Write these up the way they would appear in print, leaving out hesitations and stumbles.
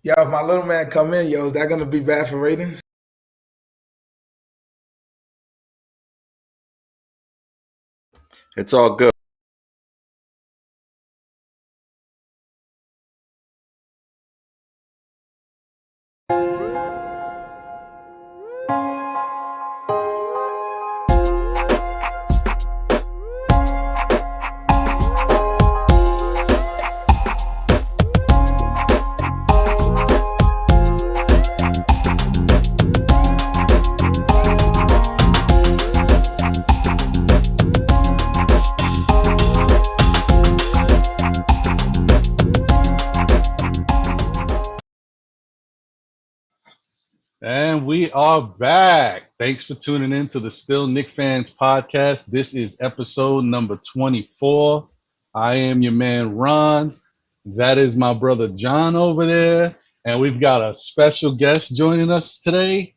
Yo, if my little man come in, yo, is that gonna be bad for ratings? It's all good. And we are back. Thanks for tuning in to the Still Knick Fans podcast. This is episode number 24. I am your man, Ron. That is my brother, John, over there. And we've got a special guest joining us today.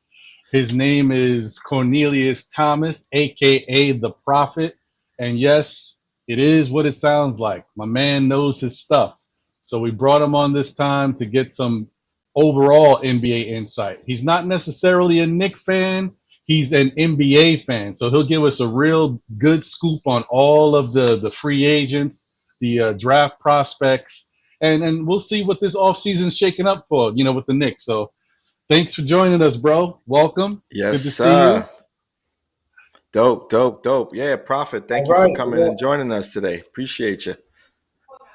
His name is Cornelius Thomas, a.k.a. The Prophet. And yes, it is what it sounds like. My man knows his stuff. So we brought him on this time to get some overall NBA insight. He's not necessarily a Knick fan. He's an NBA fan. So he'll give us a real good scoop on all of the free agents, the draft prospects, and we'll see what this offseason is shaking up for, with the Knicks. So thanks for joining us, bro. Welcome. Yes, good to sir. see you. Dope. Yeah, Prophet, thank you for coming and joining us today. Appreciate you.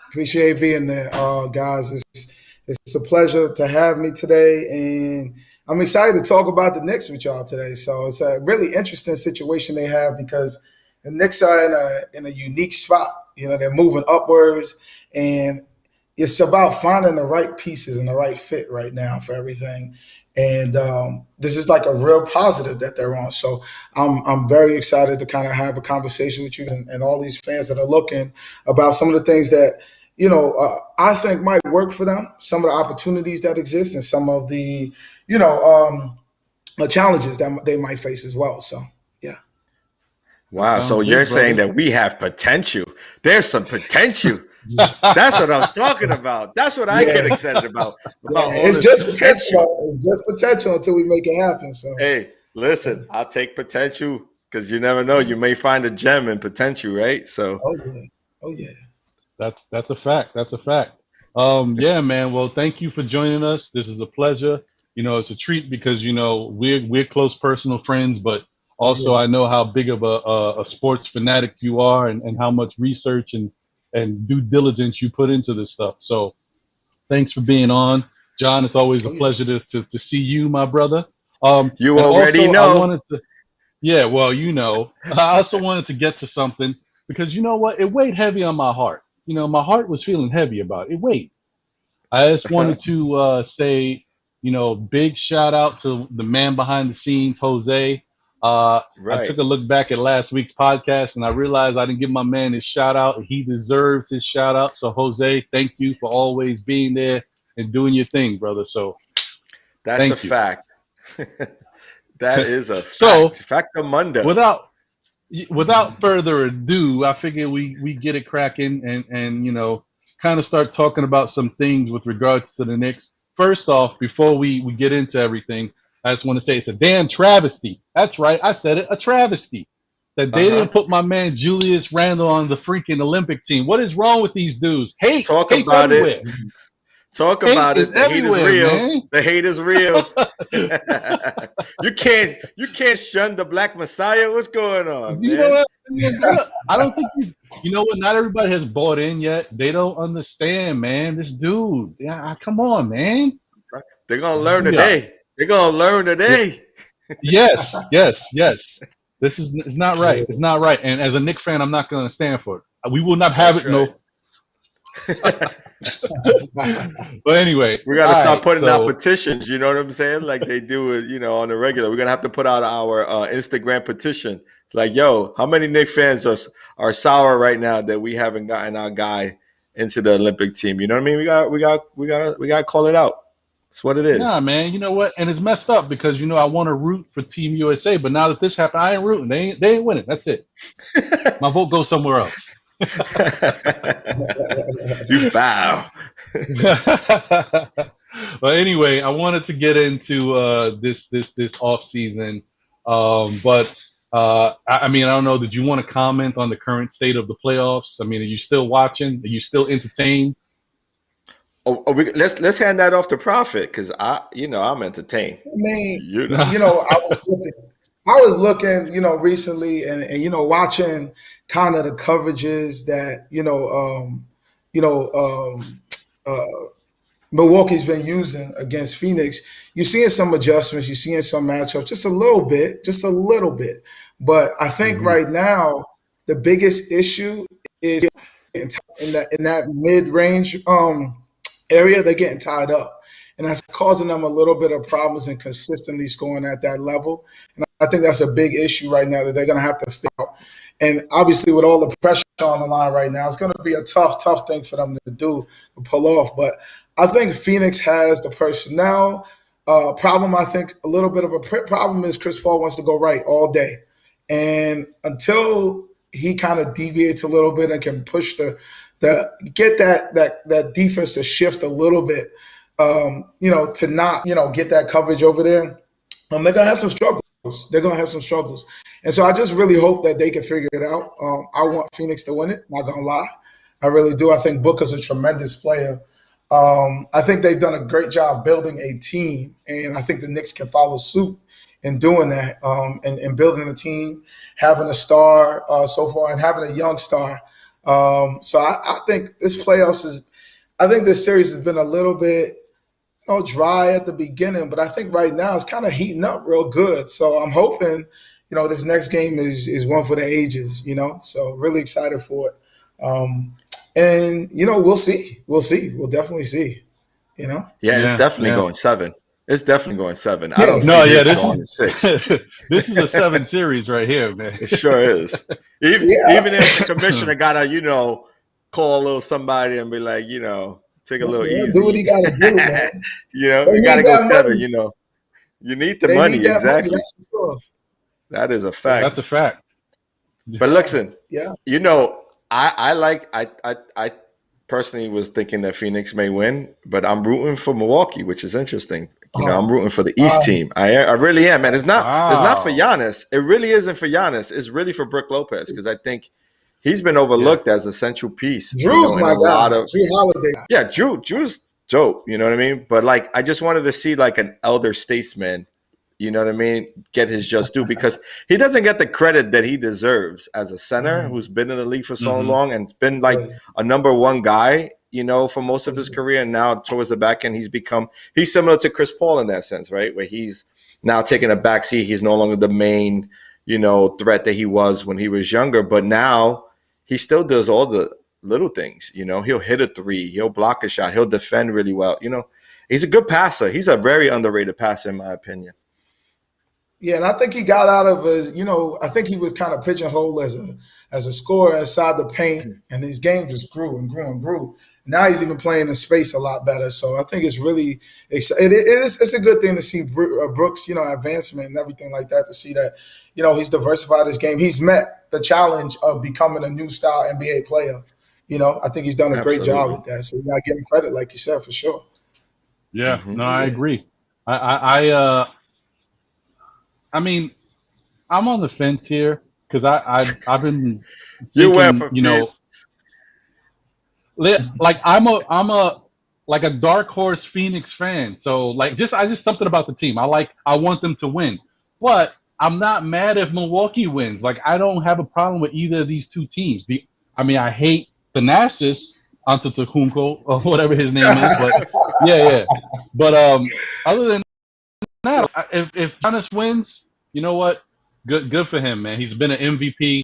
Appreciate being there, guys. It's a pleasure to have me today, and I'm excited to talk about the Knicks with y'all today. So it's a really interesting situation they have because the Knicks are in a unique spot. They're moving upwards, and it's about finding the right pieces and the right fit right now for everything. And this is like a real positive that they're on. So I'm very excited to kind of have a conversation with you and all these fans that are looking about some of the things that I think might work for them, some of the opportunities that exist and some of the, challenges that they might face as well. So, yeah. Wow. So you're saying that we have potential. There's some potential. That's what I'm talking about. That's what I get excited about. It's just potential. It's just potential until we make it happen. So, hey, listen, I'll take potential because you never know. You may find a gem in potential, right? So, oh yeah. That's a fact. That's a fact. Yeah, man. Well, thank you for joining us. This is a pleasure. It's a treat because we're close personal friends, but also I know how big of a sports fanatic you are, and how much research and due diligence you put into this stuff. So, thanks for being on, John. It's always a pleasure to see you, my brother. You already know. I also wanted to get to something because you know what? It weighed heavy on my heart. My heart was feeling heavy about it. It weighed. I just wanted to say, big shout out to the man behind the scenes, Jose. I took a look back at last week's podcast and I realized I didn't give my man his shout out. He deserves his shout out. So, Jose, thank you for always being there and doing your thing, brother. So, that's a fact. That is a fact. So, Factamundo. Without further ado, I figure we get it cracking and kind of start talking about some things with regards to the Knicks. First off, before we get into everything, I just want to say it's a damn travesty. That's right, I said it, a travesty. That they didn't put my man Julius Randle on the freaking Olympic team. What is wrong with these dues? Hate's everywhere. Talk about it. The hate is real. Man. The hate is real. You can't shun the Black Messiah. What's going on? You know what? I don't think he's. You know what? Not everybody has bought in yet. They don't understand, man. This dude. Yeah, come on, man. They're gonna learn today. They're gonna learn today. Yes. This is it's not right. It's not right. And as a Knicks fan, I'm not gonna stand for it. We will not have it. No. But anyway, we got to start putting out petitions. You know what I'm saying? Like they do it, on the regular. We're gonna have to put out our Instagram petition. It's like, yo, how many Knicks fans are sour right now that we haven't gotten our guy into the Olympic team? You know what I mean? We got to call it out. That's what it is. Nah, man. You know what? And it's messed up because I want to root for Team USA, but now that this happened, I ain't rooting. They ain't winning. That's it. My vote goes somewhere else. You foul. But anyway, I wanted to get into this off season, but I mean, I don't know. Did you want to comment on the current state of the playoffs? I mean, are you still watching? Are you still entertained? Let's hand that off to Prophet because I'm entertained. I mean, You know. I was looking, recently and watching kind of the coverages that, Milwaukee's been using against Phoenix. You're seeing some adjustments, you're seeing some matchups, just a little bit. But I think Mhm. right now the biggest issue is in that mid range area. They're getting tied up, and that's causing them a little bit of problems in consistently scoring at that level. And I think that's a big issue right now that they're going to have to figure out. And obviously, with all the pressure on the line right now, it's going to be a tough thing for them to do to pull off. But I think Phoenix has the personnel. Problem, I think, a little bit of a problem is Chris Paul wants to go right all day, and until he kind of deviates a little bit and can push the get that defense to shift a little bit, to not get that coverage over there, they're gonna have some struggles. They're gonna have some struggles, and so I just really hope that they can figure it out. I want Phoenix to win it. Not gonna lie, I really do. I think Booker's a tremendous player. I think they've done a great job building a team, and I think the Knicks can follow suit in doing that, and building a team, having a star so far, and having a young star. So I think this playoffs is. I think this series has been a little bit dry at the beginning, but I think right now it's kind of heating up real good. So I'm hoping, this next game is one for the ages. So really excited for it. And we'll see. We'll definitely see. Yeah, it's Yeah, definitely yeah. going 7. It's definitely going 7. I Yeah. don't No, see yeah, this this going to 6. this is a 7 series right here, man. It sure is. Even Yeah. even if the commissioner gotta, call a little somebody and be like, take a little Listen, do what easy. he got to do, man. They You gotta need go that 7. money. You need the They money need that money. exactly. That's for sure. That is a So fact. That's a fact. But listen, yeah. I personally was thinking that Phoenix may win, but I'm rooting for Milwaukee, which is interesting. I'm rooting for the East Uh, team. I really am, and it's not for Wow. Giannis. It really isn't for Giannis. It's really for Brook Lopez because I think he's been Yeah. overlooked as a central piece. Drew's In my a lot guy. of Drew Holiday. yeah, Drew's dope. You know what I mean? But I just wanted to see an elder statesman. You know what I mean? Get his just due because he doesn't get the credit that he deserves as a center who's been in the league for so Hmm. long and it's been Right. a number one guy, for most of his career. And now towards the back end, he's similar to Chris Paul in that sense, right? Where he's now taking a back seat. He's no longer the main, threat that he was when he was younger. But now he still does all the little things. He'll hit a three, he'll block a shot, he'll defend really well. He's a good passer. He's a very underrated passer, in my opinion. Yeah, and I think he got out of his, I think he was kind of pigeonholed as a scorer inside the paint, and his game just grew and grew and grew. Now he's even playing in space a lot better. So I think it's really it's a good thing to see Brooks, advancement and everything like that. To see that, he's diversified his game. He's met the challenge of becoming a new style NBA player. I think he's done a great job Absolutely. with that. So we gotta give him credit, like you said, for sure. Yeah. Hmm. No, I Yeah. agree. I mean, I'm on the fence here because I've been You went thinking, for Phoenix. like I'm a like a dark horse Phoenix fan. So I just something about the team. I want them to win, but I'm not mad if Milwaukee wins. Like I don't have a problem with either of these two teams. I hate Thanasis Antetokounmpo or whatever his name is, but yeah. But other than that, if Giannis wins, you know what? Good for him, man. He's been an MVP.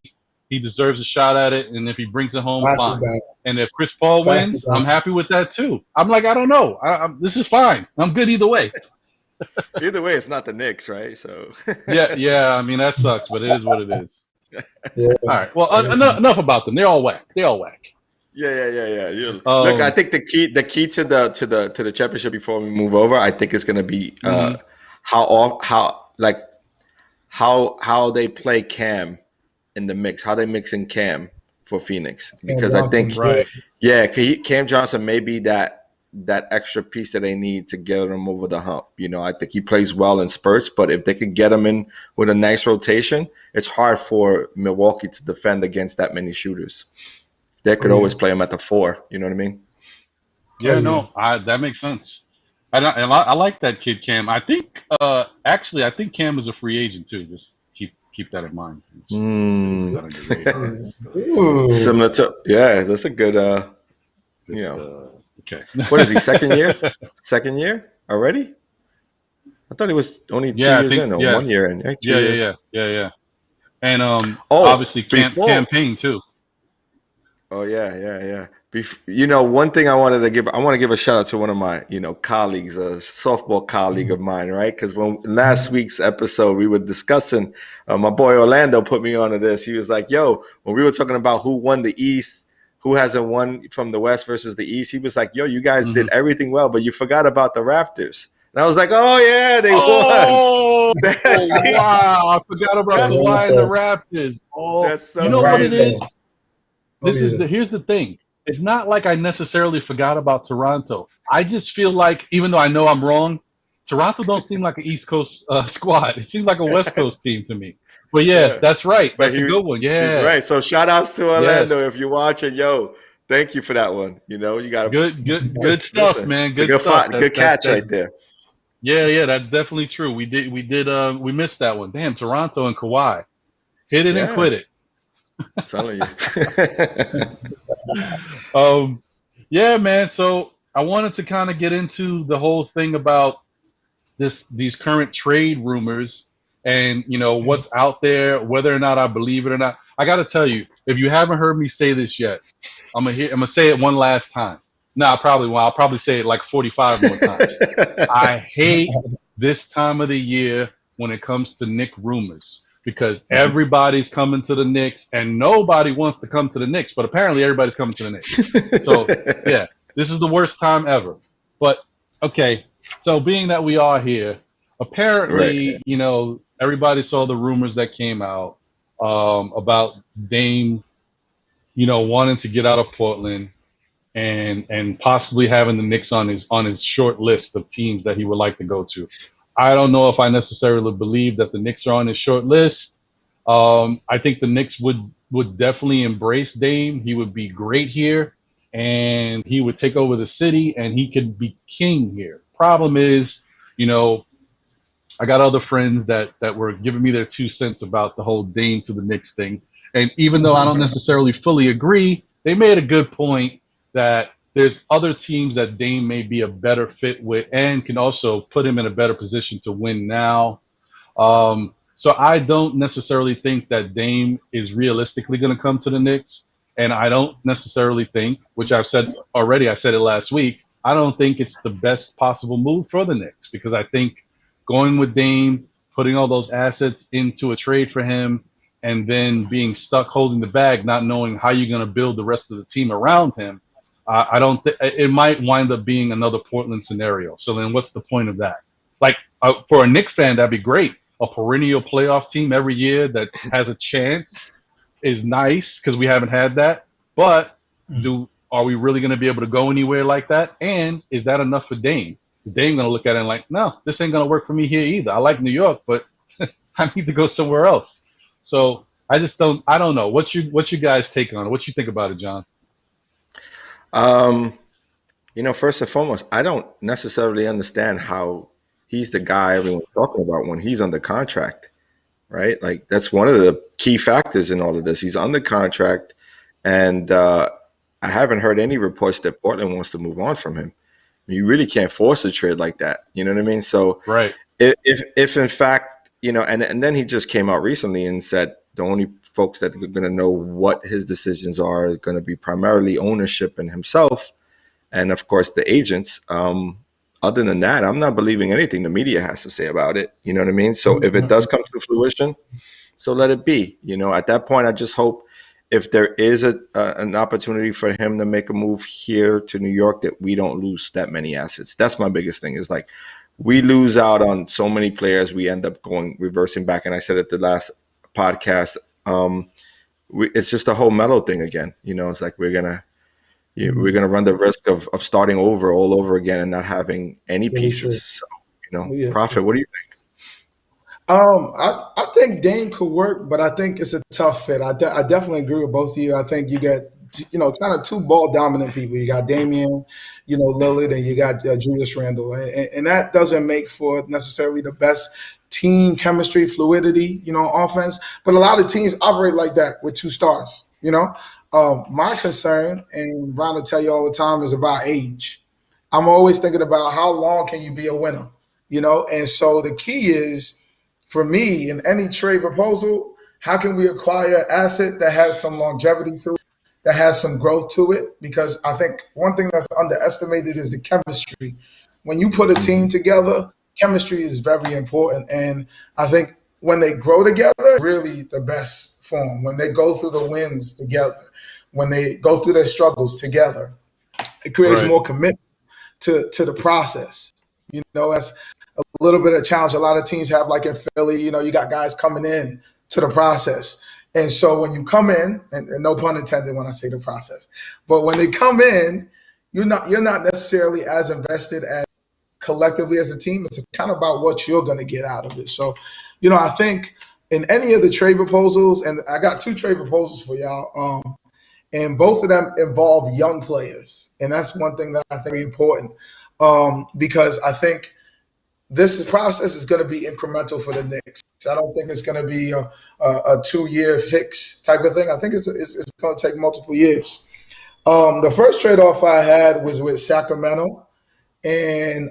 He deserves a shot at it, and if he brings it home, Classic fine. guy. And if Chris Paul Classic wins, guy. I'm happy with that too. I'm like, I don't know. This is fine. I'm good either way. Either way, it's not the Knicks, right? So Yeah. I mean, that sucks, but it is what it is. Yeah. All right. Well, enough about them. They're all whack. yeah. Look, I think the key to the championship before we move over, I think is going to be how they play Cam in the mix, how they mix in Cam for Phoenix, because I think Right. Cam Johnson may be that that extra piece that they need to get him over the hump. I think he plays well in spurts, but if they could get him in with a nice rotation, it's hard for Milwaukee to defend against that many shooters. They could always play him at the 4. You know what I mean? Yeah, no, that makes sense. I like that kid Cam. I think actually I think Cam is a free agent too. Just keep that in mind. Similar to that's a good okay. What is he, second year? Second year already? I thought he was only 2 years in, or 1 year in. 2 years. Yeah. And obviously campaign too. Oh yeah. One thing I want to give a shout out to one of my colleagues, a softball colleague of mine, right? Because when last week's episode we were discussing, my boy Orlando put me onto this. He was like, "Yo," when we were talking about who won the East, who hasn't won from the West versus the East, he was like, "Yo, you guys did everything well, but you forgot about the Raptors." And I was like, "Oh yeah, they won." Wow, I forgot about Kawhi and the Raptors. Oh, that's so what it is? Here's the thing. It's not like I necessarily forgot about Toronto. I just feel like, even though I know I'm wrong, Toronto don't seem like an East Coast squad. It seems like a West Coast team to me. But yeah, that's right. That's a good one. Yeah, he's right. So shout outs to Orlando if you're watching. Yo, thank you for that one. You got good stuff, man. Good stuff. Good catch right there. Yeah, that's definitely true. We we missed that one. Damn, Toronto and Kawhi. Hit it and quit it. I'm telling you. Yeah, man. So I wanted to kind of get into the whole thing about these current trade rumors and what's out there, whether or not I believe it or not. I got to tell you, if you haven't heard me say this yet, I'm gonna say it one last time. No, I probably won't. I'll probably say it like 45 more times. I hate this time of the year when it comes to Knick rumors, because everybody's coming to the Knicks and nobody wants to come to the Knicks, but apparently everybody's coming to the Knicks. So yeah, this is the worst time ever. But okay, so being that we are here, apparently, everybody saw the rumors that came out about Dame, wanting to get out of Portland and possibly having the Knicks on his short list of teams that he would like to go to. I don't know if I necessarily believe that the Knicks are on his short list. I think the Knicks would definitely embrace Dame. He would be great here, and he would take over the city, and he could be king here. Problem is, I got other friends that were giving me their 2 cents about the whole Dame to the Knicks thing. And even though I don't necessarily fully agree, they made a good point that there's other teams that Dame may be a better fit with and can also put him in a better position to win now. So I don't necessarily think that Dame is realistically going to come to the Knicks. And I don't necessarily think, which I've said already, I said it last week, I don't think it's the best possible move for the Knicks, because I think going with Dame, putting all those assets into a trade for him, and then being stuck holding the bag, not knowing how you're going to build the rest of the team around him, I don't think it might wind up being another Portland scenario. So then what's the point of that? Like, for a Knicks fan, that'd be great. A perennial playoff team every year that has a chance is nice, because we haven't had that. But are we really going to be able to go anywhere like that? And is that enough for Dame? Is Dame going to look at it and like, no, this ain't going to work for me here either. I like New York, but I need to go somewhere else. So I don't know. What's your guys' take on it? What you think about it, John? First and foremost, I don't necessarily understand how he's the guy everyone's talking about when he's under contract, right? Like, that's one of the key factors in all of this. He's under contract, and I haven't heard any reports that Portland wants to move on from him. You really can't force a trade like that. You know what I mean? So right. If in fact, and then he just came out recently and said the only folks that are going to know what his decisions are going to be primarily ownership and himself, and of course the agents. Other than that, I'm not believing anything the media has to say about it. You know what I mean? So if it does come to fruition, so let it be. At that point, I just hope if there is an opportunity for him to make a move here to New York, that we don't lose that many assets. That's my biggest thing, is like, we lose out on so many players. We end up reversing back. And I said at the last podcast, it's just a whole Melo thing again. It's like we're going to we're going to run the risk of starting over all over again and not having any Really pieces. true. So, Yeah. Prophet, what do you think? I think Dame could work, but I think it's a tough fit. I definitely agree with both of you. I think you get, kind of two ball dominant people. You got Damian, Lillard, and you got Julius Randle. And that doesn't make for necessarily the best team chemistry, fluidity, offense. But a lot of teams operate like that with two stars. My concern, and Ron will tell you all the time, is about age. I'm always thinking about how long can you be a winner. And so the key is, for me, in any trade proposal, how can we acquire an asset that has some longevity to it, that has some growth to it? Because I think one thing that's underestimated is the chemistry. When you put a team together, chemistry is very important. And I think when they grow together, really the best form. When they go through the wins together, when they go through their struggles together, it creates Right. more commitment to the process. That's a little bit of challenge a lot of teams have, like in Philly. You got guys coming in to the process. And so when you come in, and no pun intended when I say the process, but when they come in, you're not necessarily as invested as collectively as a team. It's kind of about what you're going to get out of it. So, I think in any of the trade proposals, and I got two trade proposals for y'all, and both of them involve young players, and that's one thing that I think is very important, because I think this process is going to be incremental for the Knicks. I don't think it's going to be a 2-year fix type of thing. I think it's going to take multiple years. The first trade off I had was with Sacramento, and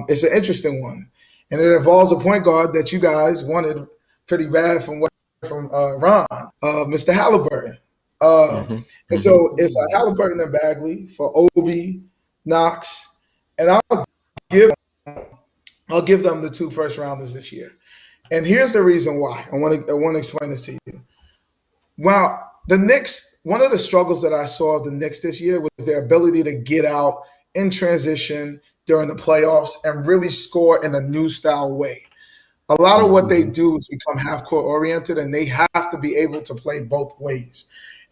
it's an interesting one, and it involves a point guard that you guys wanted pretty bad from Ron, Mr. Halliburton. And so it's a Halliburton and Bagley for Obi, Knox, and give I'll give them the 2 first rounders this year. And here's the reason why. I want to explain this to you. Well, the Knicks, one of the struggles that I saw of the Knicks this year was their ability to get out in transition during the playoffs and really score in a new style way. A lot of what they do is become half court oriented, and they have to be able to play both ways.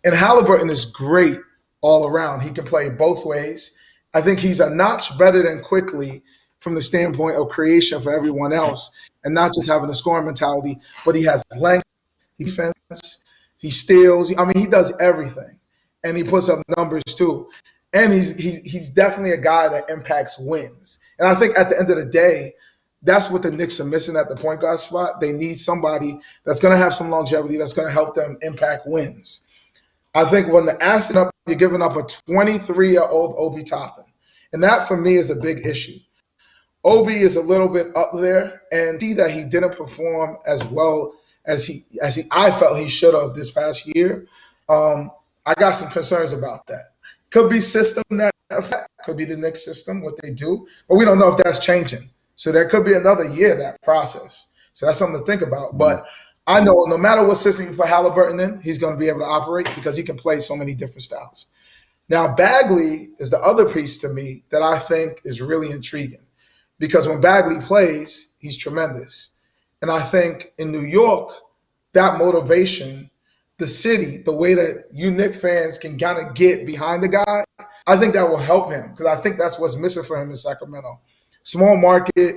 And Halliburton is great all around. He can play both ways. I think he's a notch better than Quickly from the standpoint of creation for everyone else, and not just having a scoring mentality, but he has length, he fence, he steals. I mean, he does everything, and he puts up numbers too. And he's definitely a guy that impacts wins. And I think at the end of the day, that's what the Knicks are missing at the point guard spot. They need somebody that's going to have some longevity, that's going to help them impact wins. I think when the asset up, you're giving up a 23-year-old Obi Toppin, and that for me is a big issue. Obi is a little bit up there, and see that he didn't perform as well as I felt he should have this past year. I got some concerns about that. Could be system that effect, could be the Knicks system, what they do, but we don't know if that's changing. So there could be another year that process. So that's something to think about. But I know no matter what system you put Halliburton in, he's going to be able to operate because he can play so many different styles. Now, Bagley is the other piece to me that I think is really intriguing, because when Bagley plays, he's tremendous. And I think in New York, that motivation, the city, the way that you Knicks fans can kind of get behind the guy, I think that will help him, because I think that's what's missing for him in Sacramento. Small market,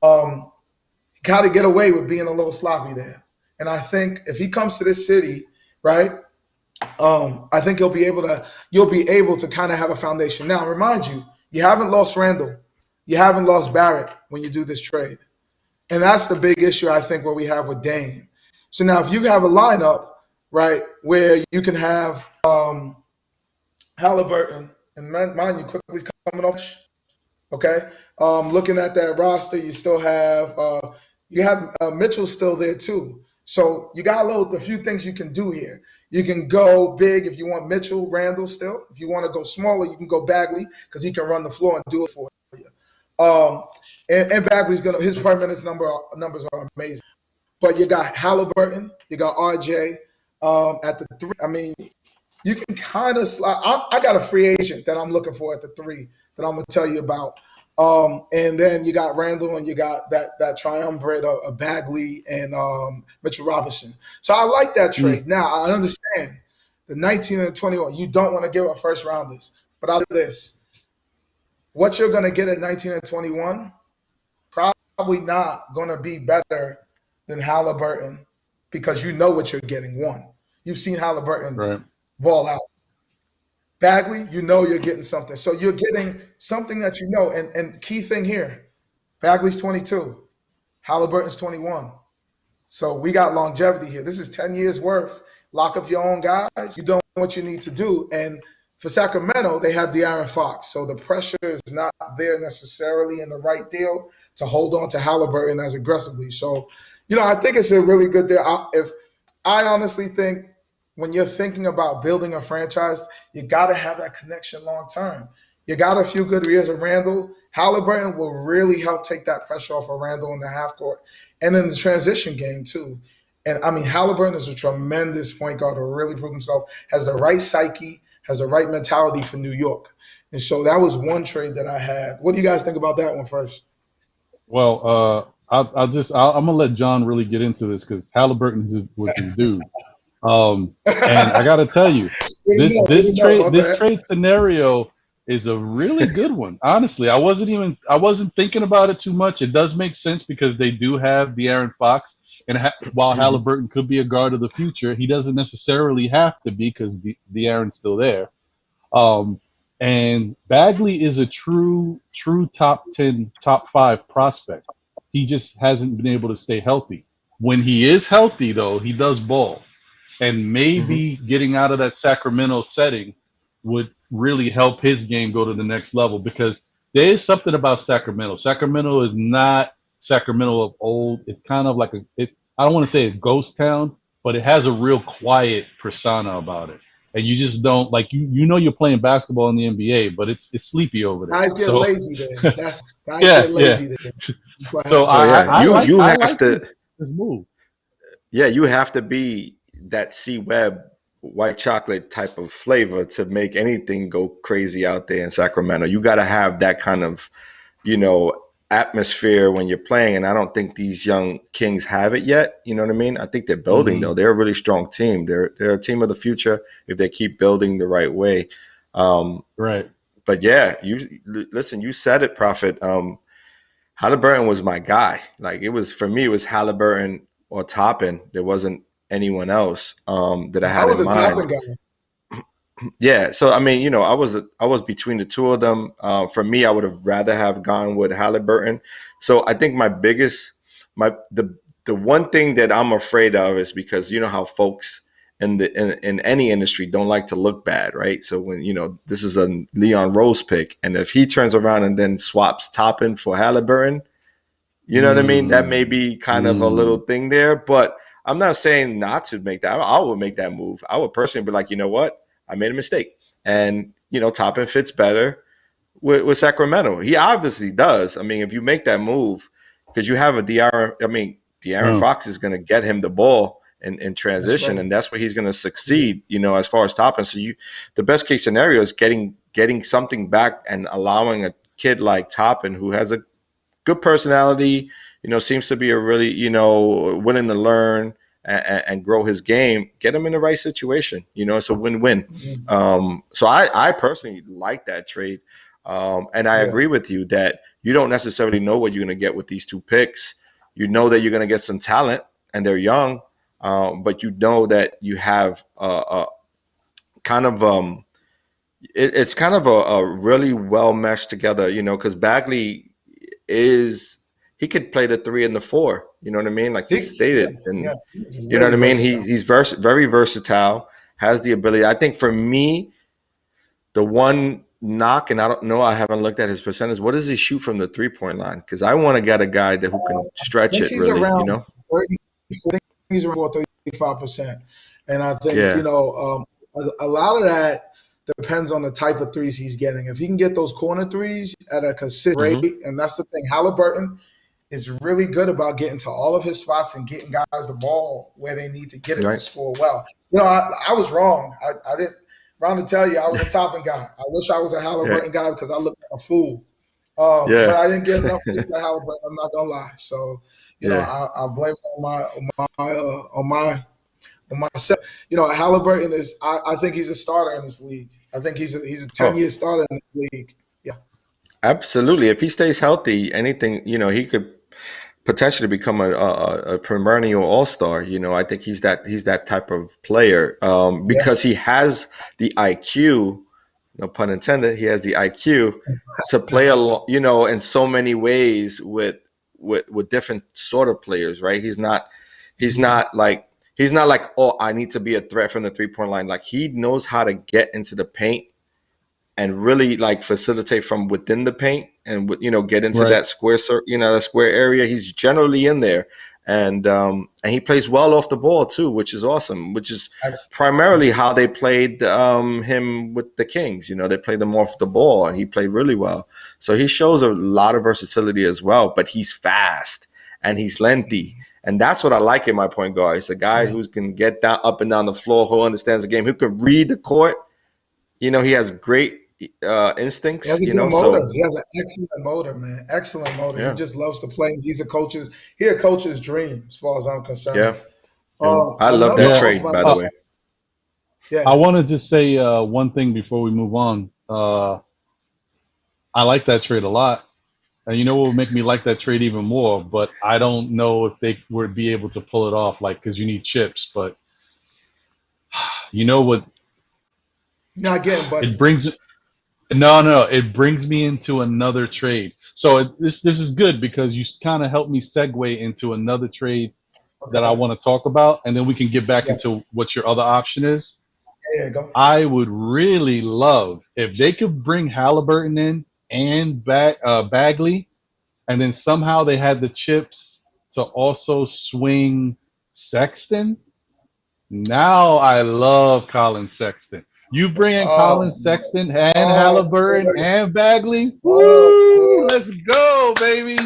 got to get away with being a little sloppy there. And I think if he comes to this city, right, I think you'll be able to kind of have a foundation. Now, remind you, you haven't lost Randall. You haven't lost Barrett when you do this trade. And that's the big issue, I think, what we have with Dame. So now if you have a lineup, right, where you can have Halliburton, and mind you, Quickly's coming off, okay? Looking at that roster, you still have Mitchell still there too. So you got a few things you can do here. You can go big if you want Mitchell, Randall still. If you want to go smaller, you can go Bagley because he can run the floor and do it for you. And Bagley's his per minutes numbers are amazing. But you got Halliburton, you got RJ at the 3. I mean, you can kind of slide. I got a free agent that I'm looking for at the 3 that I'm going to tell you about. And then you got Randall, and you got that triumvirate of Bagley and Mitchell Robinson. So I like that trade. Now, I understand the 19 and 21. You don't want to give up first rounders. But I'll do this. What you're going to get at 19 and 21, probably not going to be better than Halliburton because you know what you're getting. One, you've seen Halliburton ball out. Bagley, you know you're getting something. So you're getting something that you know. And key thing here, Bagley's 22, Halliburton's 21. So we got longevity here. This is 10 years worth. Lock up your own guys. You don't know what you need to do. And for Sacramento, they have De'Aaron Fox. So the pressure is not there necessarily in the right deal to hold on to Halliburton as aggressively. So, I think it's a really good deal. I honestly think when you're thinking about building a franchise, you got to have that connection long term. You got a few good years of Randall. Halliburton will really help take that pressure off of Randall in the half court and in the transition game too. And I mean, Halliburton is a tremendous point guard to really prove himself, has the right psyche, has the right mentality for New York. And so that was one trade that I had. What do you guys think about that one first? Well, I'm gonna let John really get into this because Halliburton was his dude. And I gotta tell you, this trade scenario is a really good one. Honestly, I wasn't thinking about it too much. It does make sense because they do have De'Aaron Fox, and while Halliburton could be a guard of the future, he doesn't necessarily have to be because De'Aaron's still there. And Bagley is a true top 10, top 5 prospect. He just hasn't been able to stay healthy. When he is healthy, though, he does ball. And maybe getting out of that Sacramento setting would really help his game go to the next level because there is something about Sacramento. Sacramento is not Sacramento of old. It's kind of like I don't want to say it's ghost town, but it has a real quiet persona about it. And you just don't you're playing basketball in the NBA, but it's sleepy over there. Guys get lazy there. Get lazy there. So I like this move. Yeah, you have to be that C-Web white chocolate type of flavor to make anything go crazy out there in Sacramento. You got to have that kind of, atmosphere when you're playing. And I don't think these young Kings have it yet. You know what I mean? I think they're building though. They're a really strong team. They're a team of the future if they keep building the right way. Right. But yeah, you said it, Prophet. Halliburton was my guy. For me, it was Halliburton or Toppin. There wasn't anyone else that I had in mind. I was a Toppin guy. Yeah, so I mean, I was between the two of them. For me, I would have rather have gone with Halliburton. So I think the one thing that I'm afraid of is because how folks in any industry don't like to look bad, right? So when this is a Leon Rose pick, and if he turns around and then swaps Toppin for Halliburton, you know what I mean? That may be kind of a little thing there, but I'm not saying not to make that. I would make that move. I would personally be like, you know what? I made a mistake. And, Toppin fits better with Sacramento. He obviously does. I mean, if you make that move, because you have De'Aaron Fox is going to get him the ball in transition, and that's where he's going to succeed, as far as Toppin. So the best case scenario is getting something back and allowing a kid like Toppin, who has a good personality, seems to be a really, willing to learn and grow his game, get him in the right situation. It's a win-win. So I personally like that trade. And I agree with you that you don't necessarily know what you're going to get with these two picks. You know that you're going to get some talent and they're young, but you know that you have kind of it's kind of a really well meshed together, because Bagley he could play the 3 and the 4. You know what I mean? Like you stated, and you know what I mean. He's very versatile, has the ability. I think for me, the one knock, and I don't know, I haven't looked at his percentage. What does he shoot from the 3-point line? Because I want to get a guy who can stretch it. Really, around 30, I think he's around 35%, and I think a lot of that depends on the type of threes he's getting. If he can get those corner threes at a consistent rate, and that's the thing, Halliburton is really good about getting to all of his spots and getting guys the ball where they need to get it to score well. I was wrong. I didn't. Ron to tell you, I was a Toppin guy. I wish I was a Halliburton guy because I looked like a fool. But I didn't get enough for Halliburton. I'm not gonna lie. So I blame it on myself. Halliburton is. I think he's a starter in this league. I think he's a Oh, 10-year starter in the league. Yeah. absolutely. If he stays healthy, anything, he could potentially become a perennial all-star. I think he's that type of player, Yeah. because he has the IQ, no pun intended, he has the IQ to play in so many ways with different sort of players, right? He's not like oh, I need to be a threat from the 3-point line. Like, he knows how to get into the paint and really like facilitate from within the paint and get into Right. that square that square area. He's generally in there, and he plays well off the ball too, which is awesome, which is primarily how they played him with the Kings. They played him off the ball, and he played really well. So he shows a lot of versatility as well, but he's fast and he's lengthy. And that's what I like in my point guard. He's a guy who can get down up and down the floor, who understands the game, who can read the court. He has great instincts. He has a good motor. So He has an excellent motor, man. Excellent motor. He yeah, just loves to play. He a coach's dream, as far as I'm concerned. yeah. I love that Another trade, by the way. Yeah. I want to just say one thing before we move on. I like that trade a lot. And you know what would make me like that trade even more? But I don't know if they would be able to pull it off, because you need chips. But you know what? Not getting, but It brings it brings me into another trade. So this is good because you kind of helped me segue into another trade that I want to talk about, and then we can get back into what your other option is. Yeah, go. I would really love if they could bring Halliburton in and Bagley, and then somehow they had the chips to also swing Sexton. Now I love Colin Sexton. You bring in Colin Sexton and Halliburton and Bagley. Woo! Let's go, baby.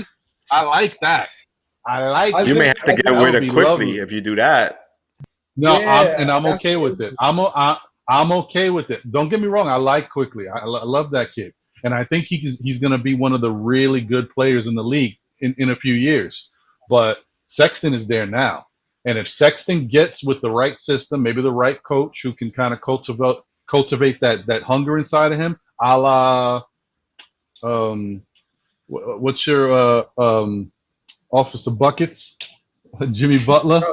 I like that. You may have to get rid of quickly if you do that. No, I'm okay with it. I'm okay with it. Don't get me wrong. I like Quickly. I love that kid, and I think he's going to be one of the really good players in the league in a few years. But Sexton is there now, and if Sexton gets with the right system, maybe the right coach who can kind of cultivate that hunger inside of him, a la what's your Officer Buckets? Jimmy Butler.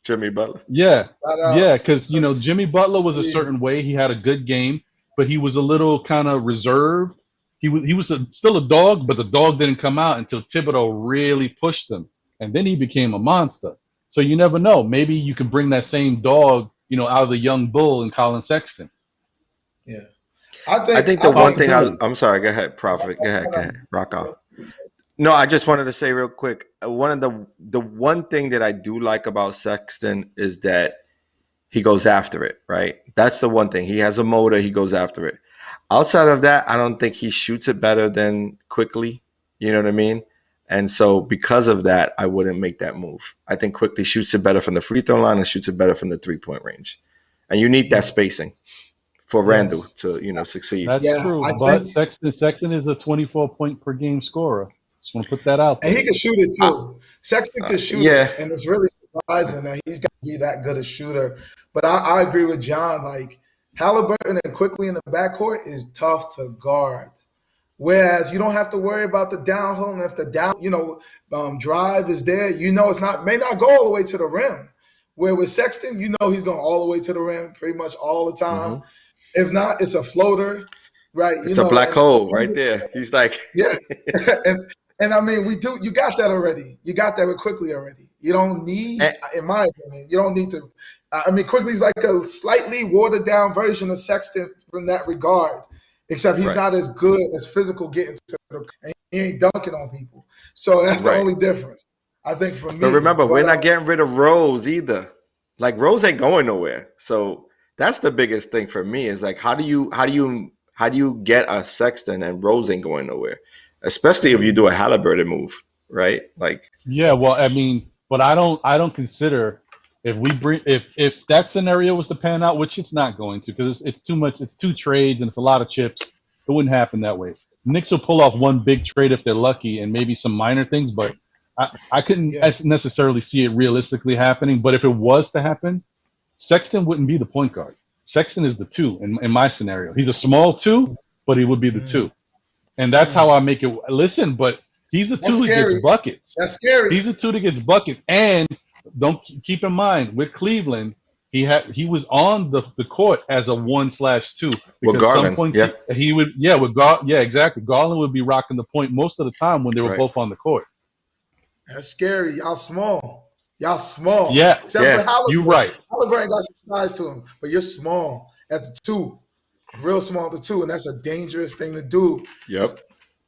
Jimmy Butler. Yeah, because Jimmy Butler was a certain way. He had a good game, but he was a little kind of reserved. He was still a dog, but the dog didn't come out until Thibodeau really pushed him, and then he became a monster. So you never know. Maybe you can bring that same dog, out of the young bull in Colin Sexton. Yeah, I think the one thing I'm sorry. Go ahead, Prophet. Go ahead. Rock off. No, I just wanted to say real quick. One of the one thing that I do like about Sexton is that he goes after it, right? That's the one thing. He has a motor. He goes after it. Outside of that, I don't think he shoots it better than Quickly. You know what I mean? And so because of that, I wouldn't make that move. I think Quickly shoots it better from the free throw line and shoots it better from the 3-point range. And you need that spacing for Randall to succeed. That's true. But Sexton is a 24-point per game scorer. Just want to put that out there. And he can shoot it too. Sexton can shoot it, and it's really surprising that he's got to be that good a shooter. But I agree with John. Like, Halliburton and Quickly in the backcourt is tough to guard. Whereas you don't have to worry about the downhill, and if the drive is there, it's may not go all the way to the rim. Where with Sexton, he's going all the way to the rim pretty much all the time. Mm-hmm. If not, it's a floater, right? It's a black hole right there. He's like, yeah. And I mean, you got that already. You got that with Quickly already. You don't need, in my opinion, you don't need to. I mean, Quickly's like a slightly watered down version of Sexton in that regard, except he's not as good as physical getting to the, and he ain't dunking on people. So that's the only difference, I think, for me. But remember, we're not getting rid of Rose either. Like, Rose ain't going nowhere. So that's the biggest thing for me is like, how do you get a Sexton and Rose ain't going nowhere? Especially if you do a Halliburton move, right? Like, yeah, well, I mean, but I don't consider if that scenario was to pan out, which it's not going to, because it's too much, it's 2 trades and it's a lot of chips. It wouldn't happen that way. Knicks will pull off one big trade if they're lucky, and maybe some minor things, but I couldn't necessarily see it realistically happening. But if it was to happen, Sexton wouldn't be the point guard. Sexton is the 2 in my scenario. He's a small 2, but he would be the 2. And that's how I make it. Listen, but he's a 2 who gets buckets. That's scary. He's a 2 that gets buckets. And don't keep in mind, with Cleveland, he was on the court as a 1/2 with Garland, some points he would exactly. Garland would be rocking the point most of the time when they were both on the court. That's scary. Y'all small. Yeah, you're right. Halliburton got some size to him, but you're small at the 2, real small at the 2, and that's a dangerous thing to do. Yep.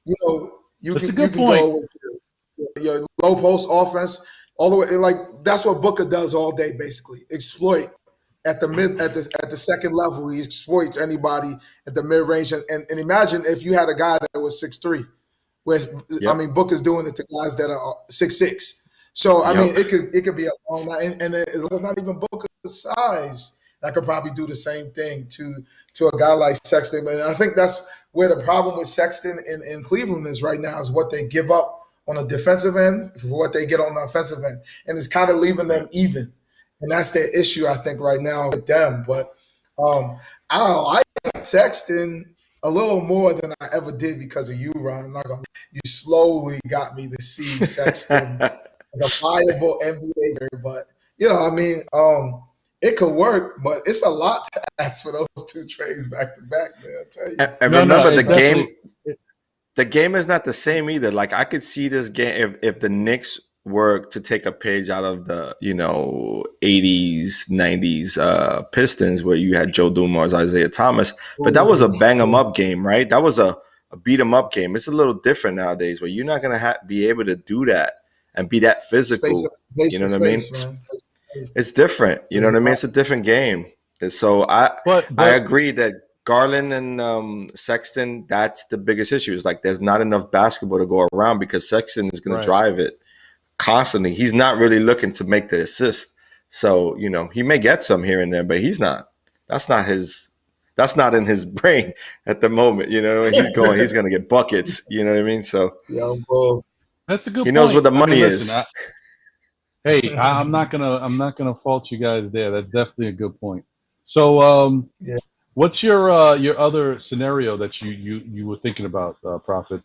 You know, you That's can a good go point. with your low post offense all the way. Like that's what Booker does all day, basically. Exploit at the second level. He exploits anybody at the mid range, and imagine if you had a guy that was 6'3", where I mean Booker's doing it to guys that are 6'6". So I mean, it could be a long night, and it's not even Booker's size that could probably do the same thing to a guy like Sexton. And I think that's where the problem with Sexton in Cleveland is right now, is what they give up on a defensive end for what they get on the offensive end, and it's kind of leaving them even, and that's their issue I think right now with them. But I like Sexton a little more than I ever did because of you, Ron. You slowly got me to see Sexton like a viable NBA player, but I mean, it could work, but it's a lot to ask for those 2 trades back to back, man. I tell you. And remember, the game is not the same either. Like I could see this game if the Knicks were to take a page out of the 80s, 90s Pistons, where you had Joe Dumars, Isaiah Thomas, but that was a bang 'em up game, right? That was a beat 'em up game. It's a little different nowadays, where you're not gonna be able to do that and be that physical. You know what I mean? It's different. You know what I mean? It's a different game. And so I agree that Garland and Sexton, that's the biggest issue. It's like there's not enough basketball to go around because Sexton is going to drive it constantly. He's not really looking to make the assist. So, he may get some here and there, but he's not. That's not in his brain at the moment. He's going to get buckets. You know what I mean? So that's a good point. He knows what the money is. I'm not gonna fault you guys there. That's definitely a good point. So, what's your other scenario that you were thinking about, Prophet?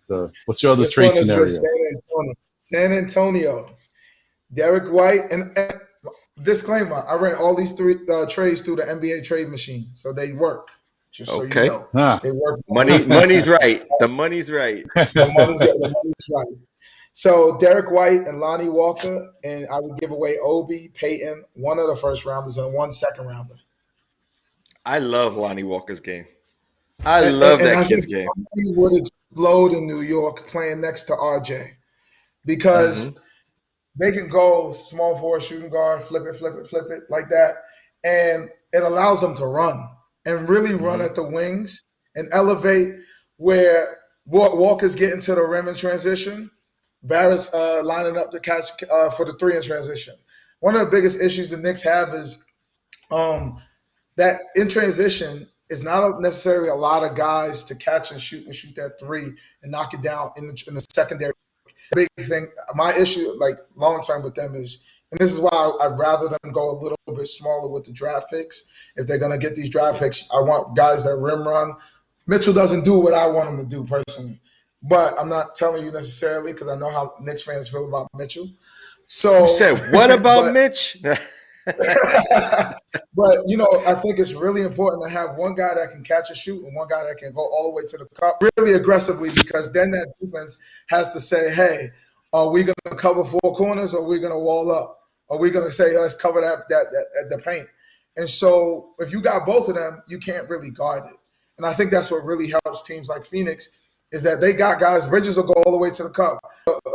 What's your other trade scenario? San Antonio, Derek White, and disclaimer: I ran all these 3 trades through the NBA trade machine, so they work. Just so you know, they work. Money's right. The money's right. The money's right. So Derek White and Lonnie Walker, and I would give away Obi, Peyton, 1 of the first rounders and 1 second rounder. I love Lonnie Walker's game. I love that kid's game. He would explode in New York playing next to RJ because they can go small forward, shooting guard, flip it like that, and it allows them to run and really run at the wings and elevate where Walker's getting to the rim in transition. Barrett's lining up to catch for the 3 in transition. One of the biggest issues the Knicks have is that in transition is not necessarily a lot of guys to catch and shoot that 3 and knock it down in the secondary. Big thing, my issue, like long term with them is, and this is why I'd rather them go a little bit smaller with the draft picks. If they're gonna get these draft picks, I want guys that rim run. Mitchell doesn't do what I want him to do personally. But I'm not telling you necessarily because I know how Knicks fans feel about Mitchell. So you said, what about Mitch? But, I think it's really important to have one guy that can catch and shoot and one guy that can go all the way to the cup really aggressively, because then that defense has to say, hey, are we going to cover 4 corners or are we going to wall up? Are we going to say, let's cover that the paint? And so if you got both of them, you can't really guard it. And I think that's what really helps teams like Phoenix is that they got guys. Bridges will go all the way to the cup.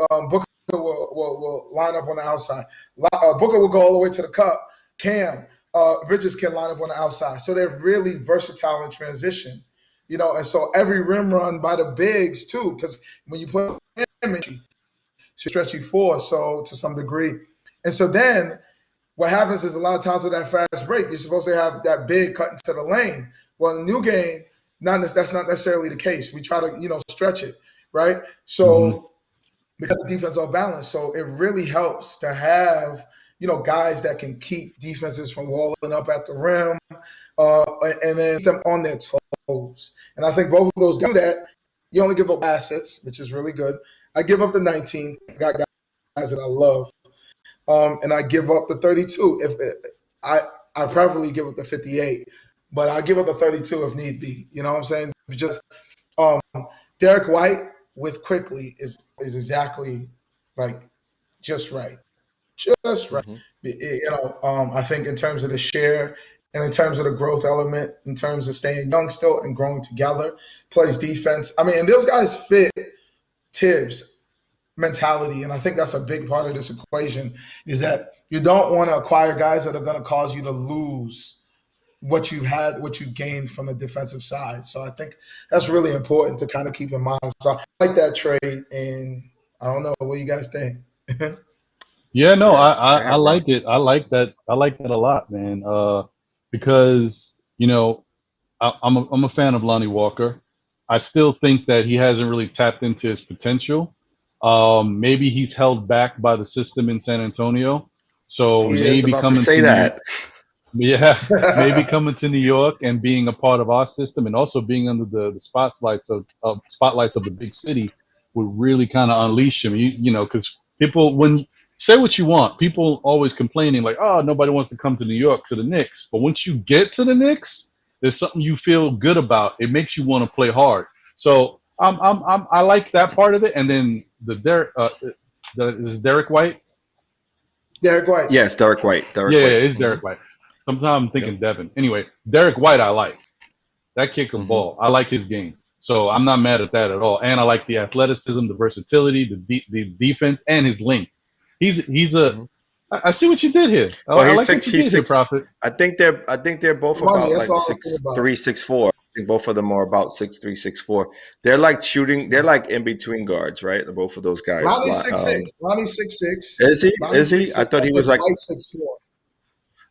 Booker will line up on the outside. Booker will go all the way to the cup. Cam, Bridges can line up on the outside. So they're really versatile in transition, and so every rim run by the bigs too, because when you put him in, stretchy 4, so to some degree. And so then what happens is a lot of times with that fast break, you're supposed to have that big cut into the lane. Well, in the new game, that's not necessarily the case. We try to, stretch it, right? So because the defense are balanced, so it really helps to have, guys that can keep defenses from walling up at the rim, and then keep them on their toes. And I think both of those guys do that. You only give up assets, which is really good. I give up the 19. I got guys that I love, and I give up the 32. If I preferably give up the 58, but I give up the 32 if need be. You know what I'm saying? Just um, Derek White with quickly is exactly like just right. Just right. Mhm. I think in terms of the share and in terms of the growth element, in terms of staying young still and growing together, plays defense. I mean, and those guys fit Tibbs' mentality, and I think that's a big part of this equation is that you don't want to acquire guys that are going to cause you to lose what you gained from the defensive side. So I think that's really important to kind of keep in mind. So I like that trade, and I don't know what you guys think. Yeah, no, Yeah, I go Ron. like it. I like that. I like that a lot, man. Because I'm a fan of Lonnie Walker. I still think that he hasn't really tapped into his potential. Maybe he's held back by the system in San Antonio. I So was just maybe about to coming say to New that. yeah, maybe coming to New York and being a part of our system and also being under the spotlights of the big city would really kind of unleash him. Because people, when say what you want, people always complaining like, oh, nobody wants to come to New York to the Knicks. But once you get to the Knicks, there's something you feel good about. It makes you want to play hard. So I like that part of it. And then is it Derek White? Derek White. Yes, Derek White. Derek Yeah, White. it's Hmm. Derek White. Sometimes I'm thinking Yep. Devin. Anyway, Derek White, I like. That kid can Hmm. ball. I like his game. So I'm not mad at that at all. And I like the athleticism, the versatility, the defense, and his length. He's a. Hmm. I see what you did here. Well, I like what you he's did here, six. Prophet. I think they're both Money, about that's like all I was thinking about. 6'3", 6'4". I think both of them are about 6'3", 6'4". They're like shooting. They're like in between guards, right? Both of those guys. Lonnie's 6'6". Lonnie's 6'6". Is he? Lonnie's Is he? six I six. thought I he think was like. White's 6'4".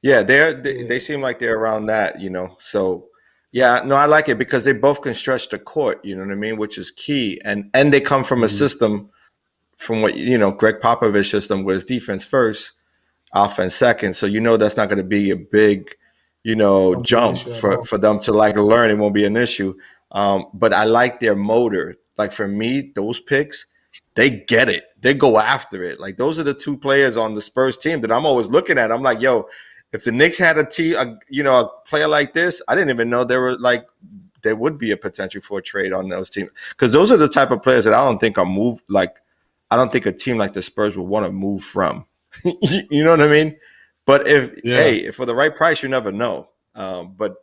Yeah, they Yeah. they seem like they're around that. So yeah, no, I like it because they both can stretch the court. You know what I mean, which is key. And they come from a Hmm. system from what Greg Popovich's system was defense first, offense second. So that's not going to be a big, Won't be an jump issue at for all. for them to like learn. It won't be an issue. But I like their motor. Like for me, those picks, they get it. They go after it. Like those are the two players on the Spurs team that I'm always looking at. I'm like, yo, if the Knicks had a team, a player like this, I didn't even know there would be a potential for a trade on those teams because those are the type of players that I don't think are moved. Like I don't think a team like the Spurs would want to move from. You know what I mean? But Yeah. if for the right price, you never know. But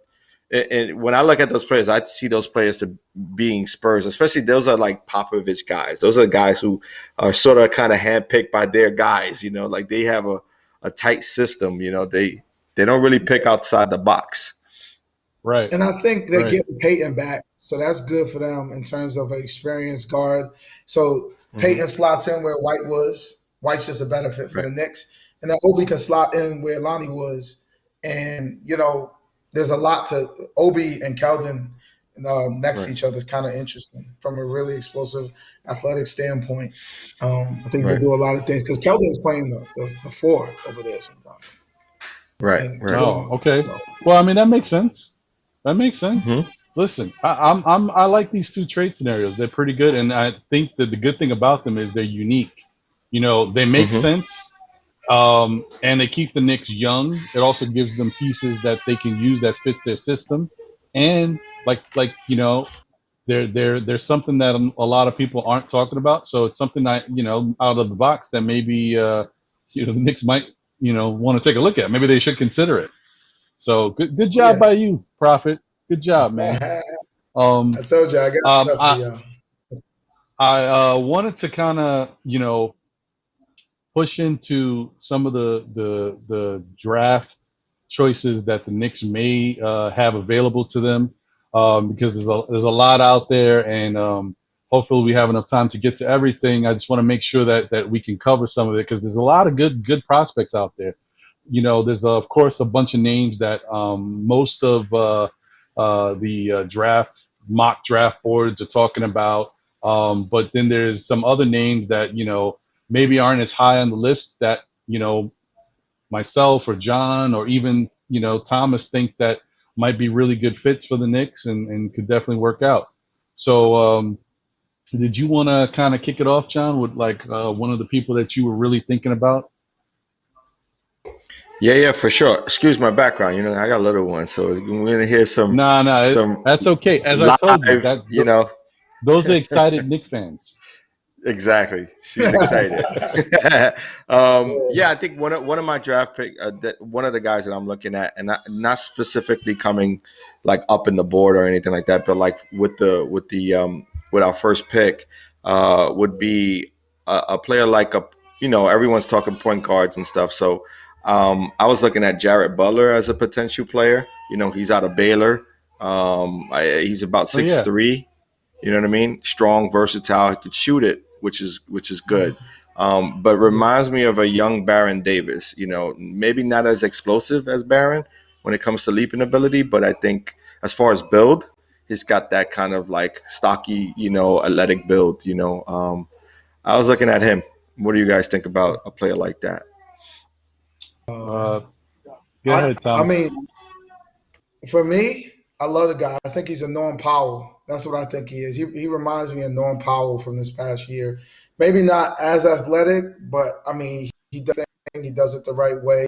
and when I look at those players, I see those players to being Spurs, especially those are like Popovich guys. Those are guys who are sort of kind of handpicked by their guys. Like they have a tight system. They don't really pick outside the box. Right. And I think they're Right. getting Peyton back, so that's good for them in terms of an experienced guard. So Hmm. Peyton slots in where White was. White's just a better fit for Right, the Knicks, and then Obi can slot in where Lonnie was. And there's a lot to Obi and Keldon next to right, each other is kind of interesting from a really explosive athletic standpoint. I think you can right, do a lot of things because Keldon is playing the four over there sometimes, right, and right. Oh, you okay. know, Well, I mean that makes sense. That makes sense. Hmm. Listen, I like these two trade scenarios. They're pretty good, and I think that the good thing about them is they're unique. They make Hmm. sense, and they keep the Knicks young. It also gives them pieces that they can use that fits their system, and there's something that a lot of people aren't talking about. So it's something that out of the box that maybe the Knicks might want to take a look at. Maybe they should consider it. So good job yeah. by you, Prophet. Good job, man. I Um, told you I got um, stuff for I y'all. I wanted to kind of push into some of the draft choices that the Knicks may have available to them because there's a lot out there, and hopefully we have enough time to get to everything. I just want to make sure that we can cover some of it because there's a lot of good prospects out there. There's of course a bunch of names that most of the draft mock draft boards are talking about, but then there's some other names that maybe aren't as high on the list that myself or John or even, Thomas think that might be really good fits for the Knicks and could definitely work out. So did you want to kind of kick it off, John, with like one of the people that you were really thinking about? Yeah, for sure. Excuse my background. I got a little one, so we're gonna hear some That's okay. As I live. told you, those are excited Knicks fans. Exactly. She's excited. Yeah, I think one of my draft pick, one of the guys that I'm looking at, and not specifically coming like up in the board or anything like that, but like with our first pick, would be a player like everyone's talking point guards and stuff. So I was looking at Jared Butler as a potential player. He's out of Baylor. He's about 6'3". You know what I mean? Strong, versatile. He could shoot it, which is good. But reminds me of a young Baron Davis. Maybe not as explosive as Baron when it comes to leaping ability, but I think as far as build, he's got that kind of like stocky, athletic build. I was looking at him. What do you guys think about a player like that? Go ahead, Tom. I mean, for me, I love the guy. I think he's a Norm Powell. That's what I think he is. He reminds me of Norm Powell from this past year. Maybe not as athletic, but I mean, he does it the right way.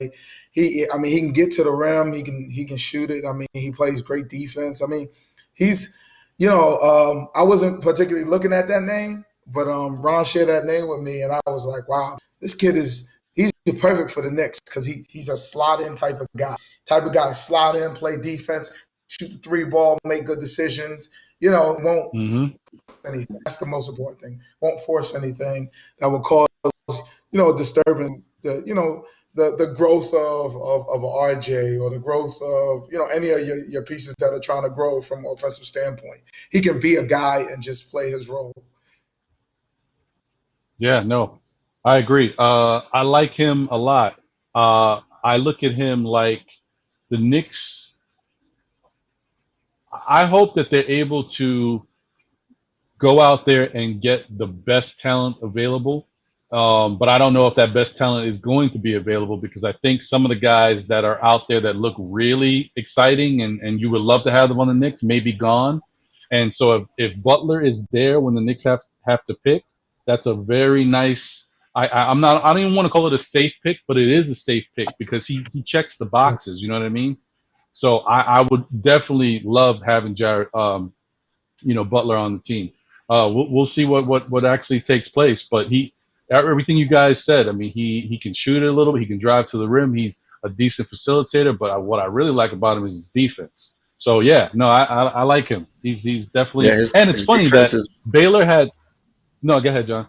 He can get to the rim. He can shoot it. I mean, he plays great defense. I mean, he's, I wasn't particularly looking at that name, but Ron shared that name with me, and I was like, wow, this kid he's perfect for the Knicks because he's a slot in type of guy. Slot in, play defense, shoot the three ball, make good decisions. Won't anything. That's the most important thing. Won't force anything that will cause disturbance. The growth of RJ or the growth of any of your pieces that are trying to grow from an offensive standpoint. He can be a guy and just play his role. Yeah, no, I agree. I like him a lot. I look at him like the Knicks. I hope that they're able to go out there and get the best talent available. But I don't know if that best talent is going to be available because I think some of the guys that are out there that look really exciting and you would love to have them on the Knicks may be gone. And so if Butler is there when the Knicks have to pick, that's a very nice. I don't even want to call it a safe pick, but it is a safe pick because he checks the boxes. You know what I mean? So I would definitely love having Jared, Butler on the team. We'll see what actually takes place. But everything you guys said. I mean, he can shoot it a little bit. He can drive to the rim. He's a decent facilitator. But what I really like about him is his defense. So yeah, no, I like him. He's definitely. And it's funny that Baylor had. No, go ahead, John.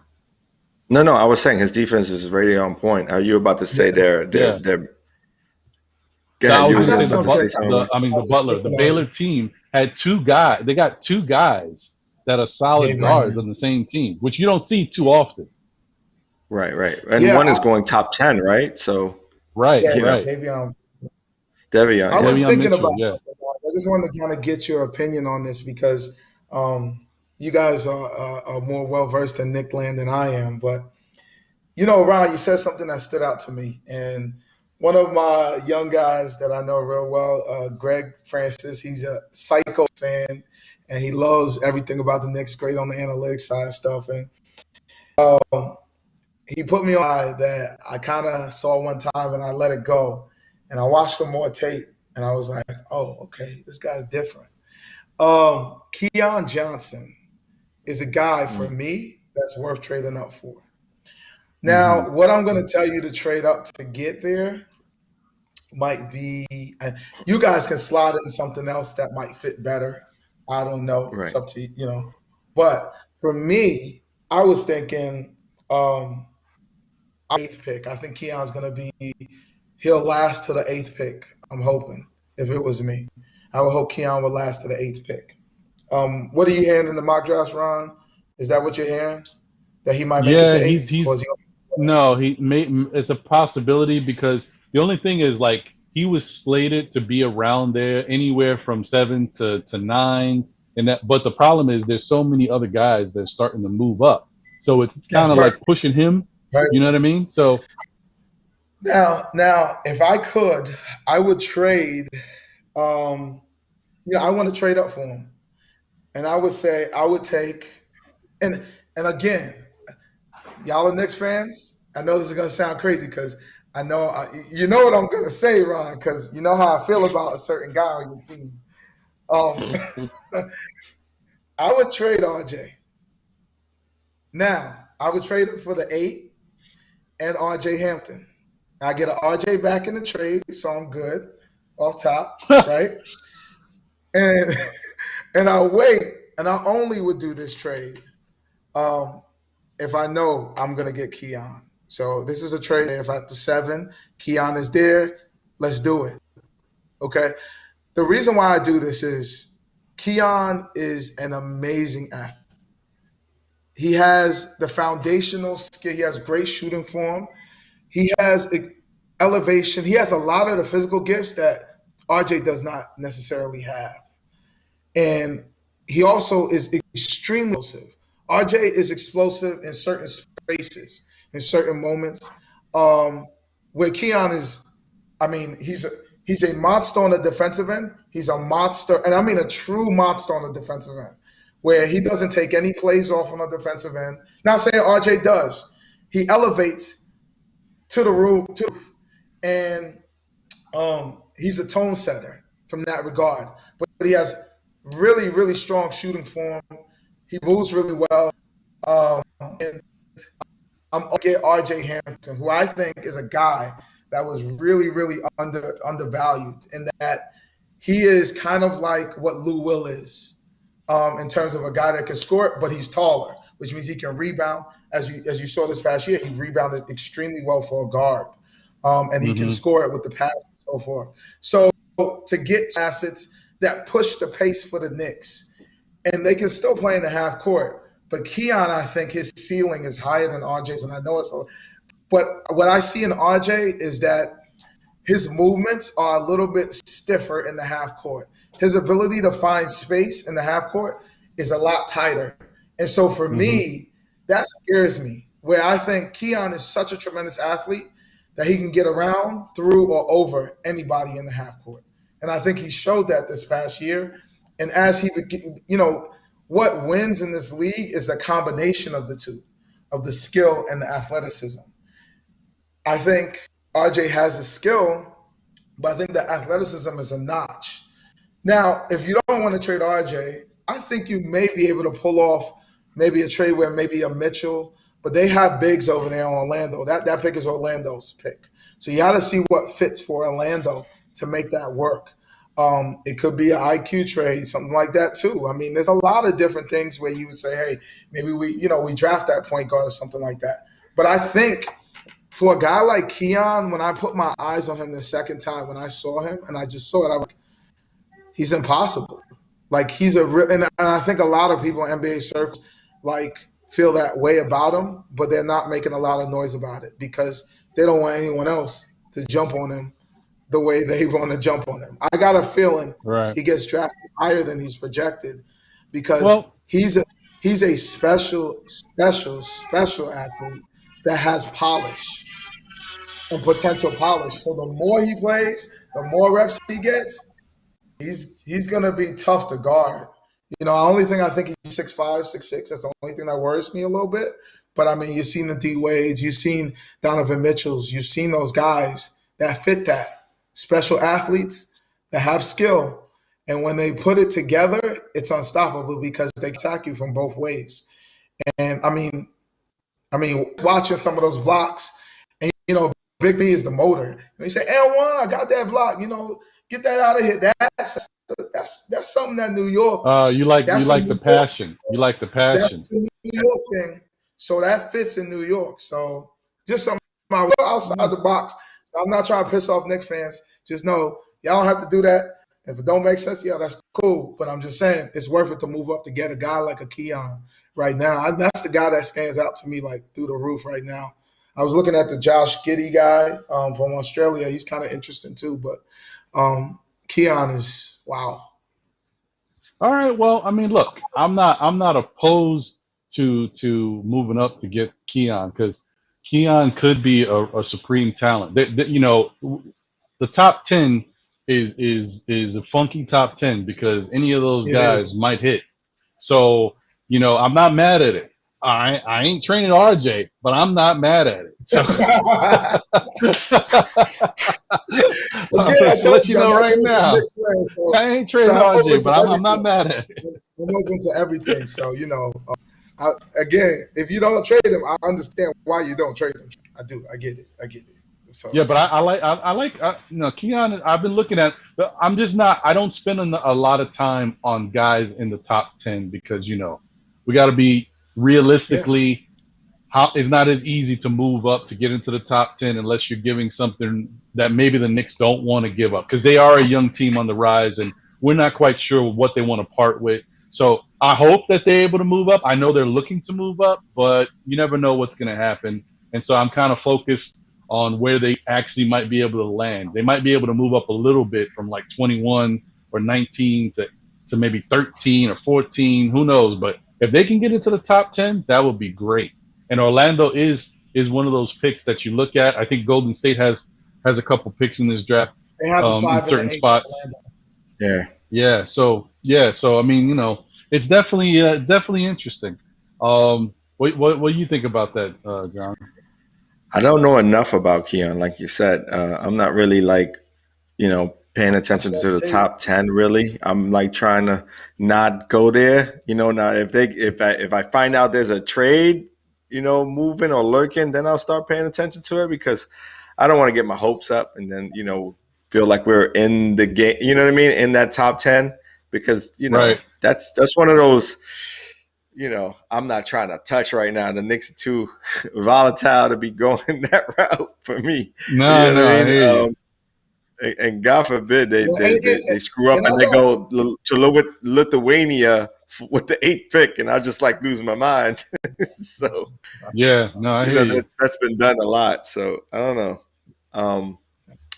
No, I was saying his defense is really on point. Are you about to say they're the Butler, the Baylor team had two guys. They got two guys that are solid guards on the same team, which you don't see too often. Right. And one is going top 10, right? So right. Devion. I was thinking Mitchell, about. Yeah. I just wanted to kind of get your opinion on this because you guys are more well versed in Knick land than I am. But Ron, you said something that stood out to me, and one of my young guys that I know real well, Greg Francis, he's a Psycho fan, and he loves everything about the Knicks, great on the analytics side of stuff. And he put me on that I kind of saw one time, and I let it go. And I watched some more tape, and I was like, oh, okay, this guy's different. Keon Johnson is a guy for me that's worth trading up for. Now, what I'm going to tell you to trade up to get there might be, you guys can slide in something else that might fit better. I don't know. Right. It's up to you. But for me, I was thinking 8th pick. I think Keon's going to he'll last to the 8th pick. I'm hoping. If it was me, I would hope Keon would last to the 8th pick. What are you hearing in the mock drafts, Ron? Is that what you're hearing? That he might make it to 8? No, it's a possibility because the only thing is like he was slated to be around there anywhere from 7 to 9, but the problem is there's so many other guys that are starting to move up, so it's kind of like pushing him. Right. You know what I mean? So Now, if I could, I would trade. I want to trade up for him, and I would say I would take. And and again, y'all are Knicks fans. I know this is gonna sound crazy because I know you know what I'm gonna say, Ron, because you know how I feel about a certain guy on your team. Um, I would trade RJ. Now, I would trade him for the 8 and RJ Hampton. I get an RJ back in the trade, so I'm good off top, right? And and I wait, and I only would do this trade um, if I know I'm gonna get Keon. So this is a trade. If at the 7, Keon is there, let's do it. Okay. The reason why I do this is Keon is an amazing athlete. He has the foundational skill. He has great shooting form. He has elevation. He has a lot of the physical gifts that RJ does not necessarily have. And he also is extremely explosive. RJ is explosive in certain spaces, in certain moments. Um, where Keon is, I mean, he's a monster on the defensive end. He's a monster, and I mean a true monster on the defensive end, where he doesn't take any plays off on the defensive end. Not saying RJ does. He elevates to the roof, and he's a tone setter from that regard. But he has really, really strong shooting form. He moves really well. And I'm gonna get RJ Hampton, who I think is a guy that was really, really undervalued in that he is kind of like what Lou Will is in terms of a guy that can score, but he's taller, which means he can rebound. As you saw this past year, he rebounded extremely well for a guard, and he can Mm-hmm. score it with the pass and so forth. So to get assets that push the pace for the Knicks, and they can still play in the half court. But Keon, I think his ceiling is higher than RJ's, and I know but what I see in RJ is that his movements are a little bit stiffer in the half court. His ability to find space in the half court is a lot tighter. And so for Mm-hmm. me, that scares me, where I think Keon is such a tremendous athlete that he can get around, through, or over anybody in the half court. And I think he showed that this past year. And as what wins in this league is a combination of the two, of the skill and the athleticism. I think RJ has the skill, but I think the athleticism is a notch. Now, if you don't want to trade RJ, I think you may be able to pull off maybe a trade where maybe a Mitchell, but they have bigs over there on Orlando. That pick is Orlando's pick. So you got to see what fits for Orlando to make that work. It could be an IQ trade, something like that too. I mean, there's a lot of different things where you would say, hey, maybe we draft that point guard or something like that. But I think for a guy like Keon, when I put my eyes on him the second time, when I saw him and I just saw it, I was like, he's impossible. Like he's a real, and I think a lot of people in NBA circles like feel that way about him, but they're not making a lot of noise about it because they don't want anyone else to jump on him the way they want to jump on him. I got a feeling Right. he gets drafted higher than he's projected because Well, he's a special athlete that has polish and potential polish. So the more he plays, the more reps he gets, he's gonna be tough to guard. The only thing I think he's 6'5", 6'6". That's the only thing that worries me a little bit. But I mean, you've seen the D Wades, you've seen Donovan Mitchells, you've seen those guys that fit that special athletes that have skill, and when they put it together, it's unstoppable because they attack you from both ways. And I mean, watching some of those blocks, and Big B is the motor. And you say, L1, I got that block. Get that out of here. That's something that New York. you like That's a the New York. passion. You like the That's passion. a New York thing. So that fits in New York. So just something outside the box. So I'm not trying to piss off Knicks fans. Just know y'all don't have to do that. If it don't make sense, yeah, that's cool. But I'm just saying it's worth it to move up to get a guy like a Keon right now. That's the guy that stands out to me like through the roof right now. I was looking at the Josh Giddey guy from Australia. He's kind of interesting too. But Keon is wow. All right. Well, I mean, look, I'm not opposed to moving up to get Keon because Keon could be a supreme talent. The top 10 is a funky top 10 because any of those It guys is. might hit. So, I'm not mad at it. I ain't training RJ, but I'm not mad at it. So Again, I let's told let you you I'm know not right coming from now. Knicks fans, I ain't so trading I'm open RJ, to but I'm not everything. mad at it. I'm open to everything. So again, if you don't trade him, I understand why you don't trade him. I do. I get it. I get it. So Yeah, but Keon. I've been looking at. But I'm just not. I don't spend a lot of time on guys in the top 10 because we got to be yeah, realistically. How it's not as easy to move up to get into the top 10 unless you're giving something that maybe the Knicks don't want to give up because they are a young team on the rise and we're not quite sure what they want to part with. So I hope that they're able to move up. I know they're looking to move up, but you never know what's going to happen. And so I'm kind of focused on where they actually might be able to land. They might be able to move up a little bit from like 21 or 19 to maybe 13 or 14. Who knows? But if they can get into the top 10, that would be great. And Orlando is one of those picks that you look at. I think Golden State has a couple picks in this draft they have the in 5 and the certain 8. spots. Yeah. So I mean, it's definitely interesting. What do you think about that, John? I don't know enough about Keon, like you said. I'm not really paying Watch attention that to the tape. top 10 really. I'm like trying to not go there. Now if I find out there's a trade, moving or lurking, then I'll start paying attention to it because I don't want to get my hopes up and then, feel like we're in the game, you know what I mean, in that top 10 because, Right. that's one of those, I'm not trying to touch right now. The Knicks are too volatile to be going that route for me. You know No, what I I mean? hear you. And God forbid they, Well, they, they, they screw up and and they go to Lithuania with the 8th pick, and I just like lose my mind. So, Yeah, no, I hear you. that's been done a lot. So I don't know.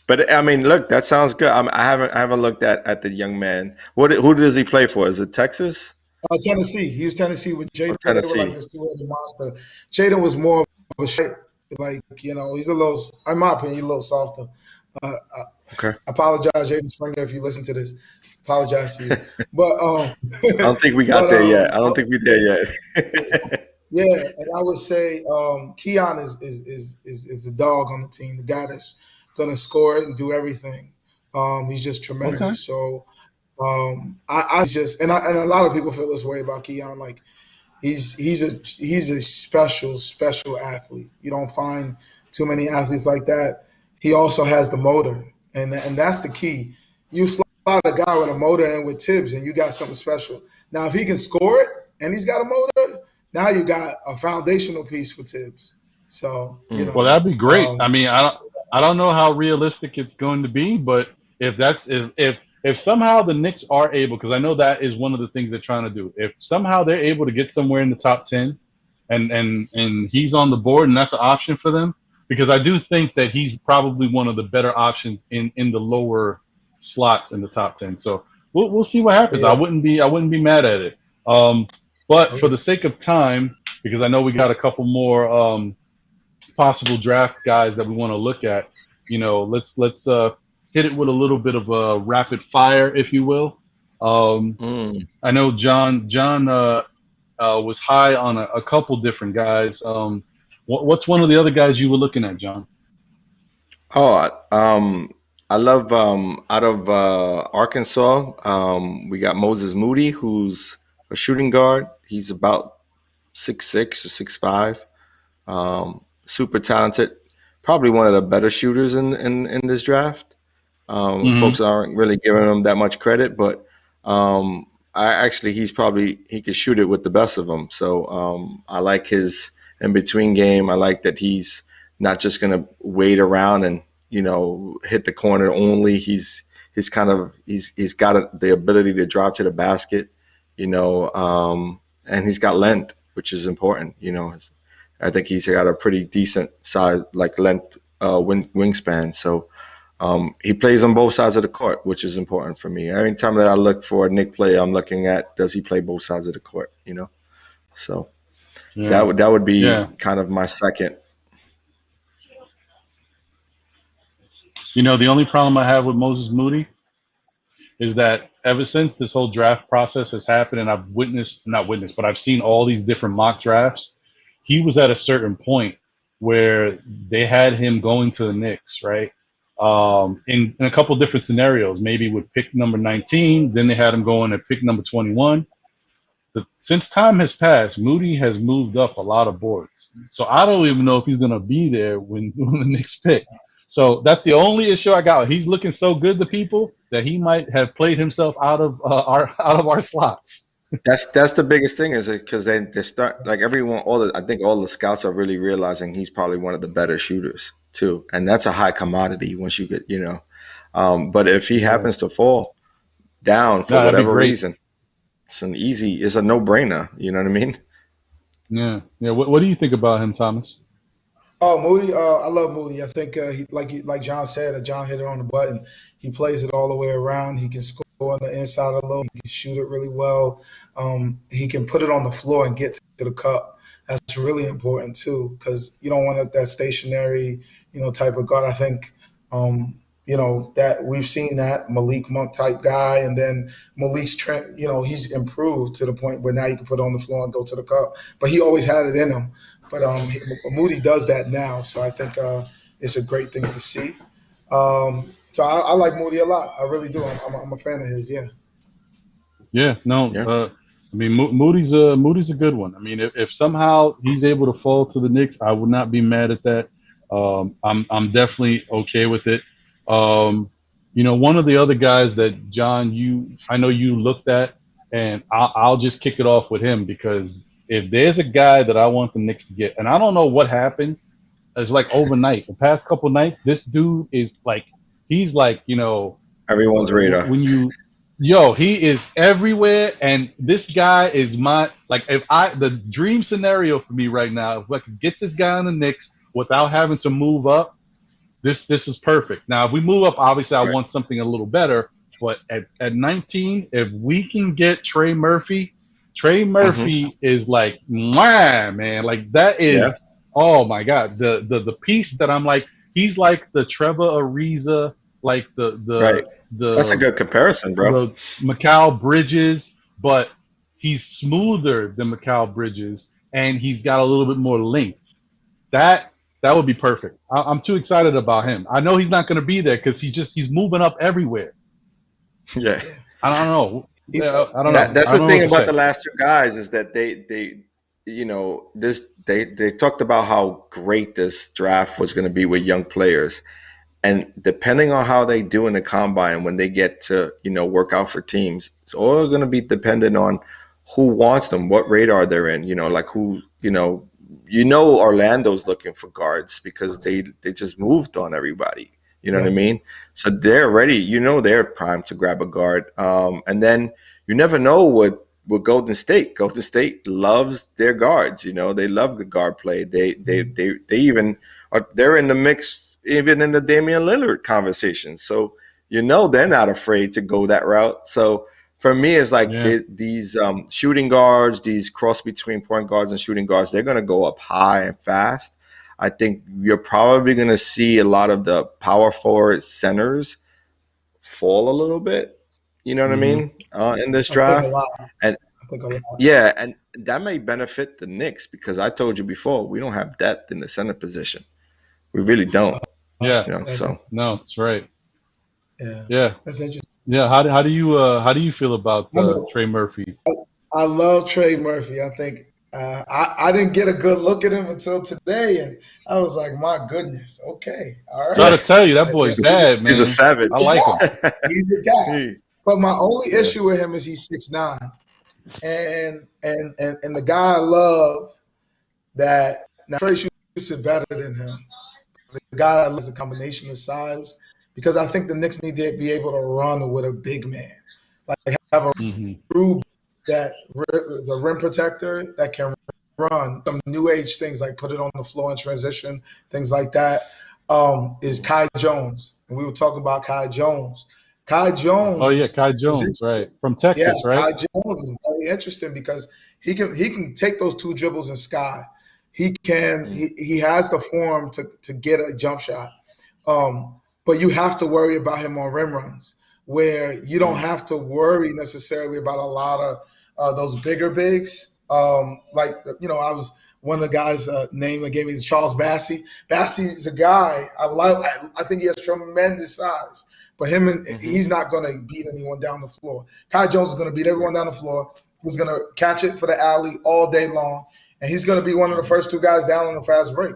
But I mean, look, that sounds good. I haven't looked at the young man. Who does he play for? Is it Texas Tennessee. He was Tennessee with or Jaden. They were like Tennessee? this two-headed monster. Jaden was more of a shit. Like, he's a little, in my opinion, he's a little softer. I Okay. apologize, Jaden Springer, if you listen to this. Apologize to you. But I don't think we got but there yet. I don't think we're there yet. yeah, and I would say Keon is a dog on the team, the guy that's gonna score it and do everything. He's just Okay. tremendous. So I just and a lot of people feel this way about Keon. Like he's a special athlete. You don't find too many athletes like that. He also has the motor, and that's the key. You slide a guy with a motor in with Tibbs, and you got something special. Now, if he can score it and he's got a motor, now you got a foundational piece for Tibbs. So Well, that'd be great. I um, mean, I don't know how realistic it's going to be, but if somehow the Knicks are able, because I know that is one of the things they're trying to do. If somehow they're able to get somewhere in the top 10, and he's on the board, and that's an option for them, because I do think that he's probably one of the better options in the lower slots in the top 10. So we'll see what happens. I yeah, wouldn't be mad at it. But oh, for yeah. the sake of time, because I know we got a couple more possible draft guys that we want to look at. Let's hit it with a little bit of a rapid fire, if you will. Mm. I know John was high on a couple different guys. What's one of the other guys you were looking at, John? Oh, I love out of Arkansas. We got Moses Moody, who's a shooting guard. He's about 6'6" or 6'5". Super talented. Probably one of the better shooters in this draft. Mm-hmm. Folks aren't really giving him that much credit, but he could shoot it with the best of them. So I like his in between game. I like that he's not just going to wait around and hit the corner only. He's got the ability to drive to the basket, and he's got length, which is important. I think he's got a pretty decent size, like length wingspan. So he plays on both sides of the court, which is important for me. Every time that I look for a Knick play, I'm looking at does he play both sides of the court? So Yeah, that would be yeah. kind of my second. You know, the only problem I have with Moses Moody is that ever since this whole draft process has happened, and I've not witnessed, but I've seen all these different mock drafts, he was at a certain point where they had him going to the Knicks, right? In a couple different scenarios, maybe with pick number 19, then they had him going at pick number 21. But since time has passed, Moody has moved up a lot of boards. So I don't even know if he's going to be there when the Knicks pick. So that's the only issue I got. He's looking so good to people that he might have played himself out of our slots. That's the biggest thing, is it, because they start, like, everyone, I think all the scouts are really realizing he's probably one of the better shooters too, and that's a high commodity once you get, but if he happens to fall down for whatever reason, it's a no-brainer. You know what I mean? Yeah. What do you think about him, Thomas? Oh, Moody, I love Moody. I think like John said, John hit it on the button. He plays it all the way around. He can score on the inside of the low. He can shoot it really well. He can put it on the floor and get to the cup. That's really important too, because you don't want that stationary, type of guard. I think, that we've seen that Malik Monk type guy, and then Malik's Trent. He's improved to the point where now he can put it on the floor and go to the cup. But he always had it in him. But Moody does that now, so I think it's a great thing to see. So I like Moody a lot. I really do. I'm a fan of his. Yeah. Yeah. No. Yeah. I mean, Moody's a good one. I mean, if somehow he's able to fall to the Knicks, I would not be mad at that. I'm definitely okay with it. One of the other guys that John, I know you looked at, and I'll just kick it off with him, because if there's a guy that I want the Knicks to get, and I don't know what happened, it's like overnight. The past couple nights, this dude is like, he's like, everyone's radar. He is everywhere, and this guy is the dream scenario for me right now. If I could get this guy on the Knicks without having to move up, this is perfect. Now, if we move up, obviously I want something a little better, but at 19, if we can get Trey Murphy is like, man, like that is, oh my God, the piece that I'm like, he's like the Trevor Ariza, like the that's a good comparison, bro. The Mikal Bridges, but he's smoother than Mikal Bridges, and he's got a little bit more length. That would be perfect. I'm too excited about him. I know he's not going to be there because he's moving up everywhere. Yeah, I don't know. I don't know. That's the thing about the last two guys, is that they talked about how great this draft was going to be with young players, and depending on how they do in the combine when they get to work out for teams, it's all going to be dependent on who wants them, what radar they're in. Like who Orlando's looking for guards because they just moved on everybody. You know what I mean? So they're ready. They're primed to grab a guard. And then you never know what Golden State. Golden State loves their guards. They love the guard play. They even they're in the mix, even in the Damian Lillard conversation. So they're not afraid to go that route. So for me, it's like these shooting guards, these cross between point guards and shooting guards, they're going to go up high and fast. I think you're probably going to see a lot of the power forward centers fall a little bit. You know what I mean? In this draft. And and that may benefit the Knicks, because I told you before, we don't have depth in the center position. We really don't. No, that's right. Yeah. That's interesting. Yeah, how do you feel about Trey Murphy? I love Trey Murphy. I think I didn't get a good look at him until today, and I was like, my goodness, okay, all right. Try to tell you, that boy's bad, man. He's a savage. I like him. He's a guy. But my only issue with him is he's 6'9", and the guy I love that now Trey shoots it better than him. The guy I love is the combination of size, because I think the Knicks need to be able to run with a big man, like have a true that is a rim protector that can run some new age things, like put it on the floor in transition, things like that. Is Kai Jones, and we were talking about Kai Jones. Kai Jones. Oh yeah, Kai Jones, right, from Texas, right? Kai Jones is very interesting because he can take those two dribbles in sky. He can he has the form to get a jump shot. but you have to worry about him on rim runs, where you don't have to worry necessarily about a lot of those bigger bigs. I was one of the guys' name that gave me is Charles Bassey. Bassey's a guy I love. I think he has tremendous size, but he's not going to beat anyone down the floor. Kai Jones is going to beat everyone down the floor. He's going to catch it for the alley all day long, and he's going to be one of the first two guys down on a fast break.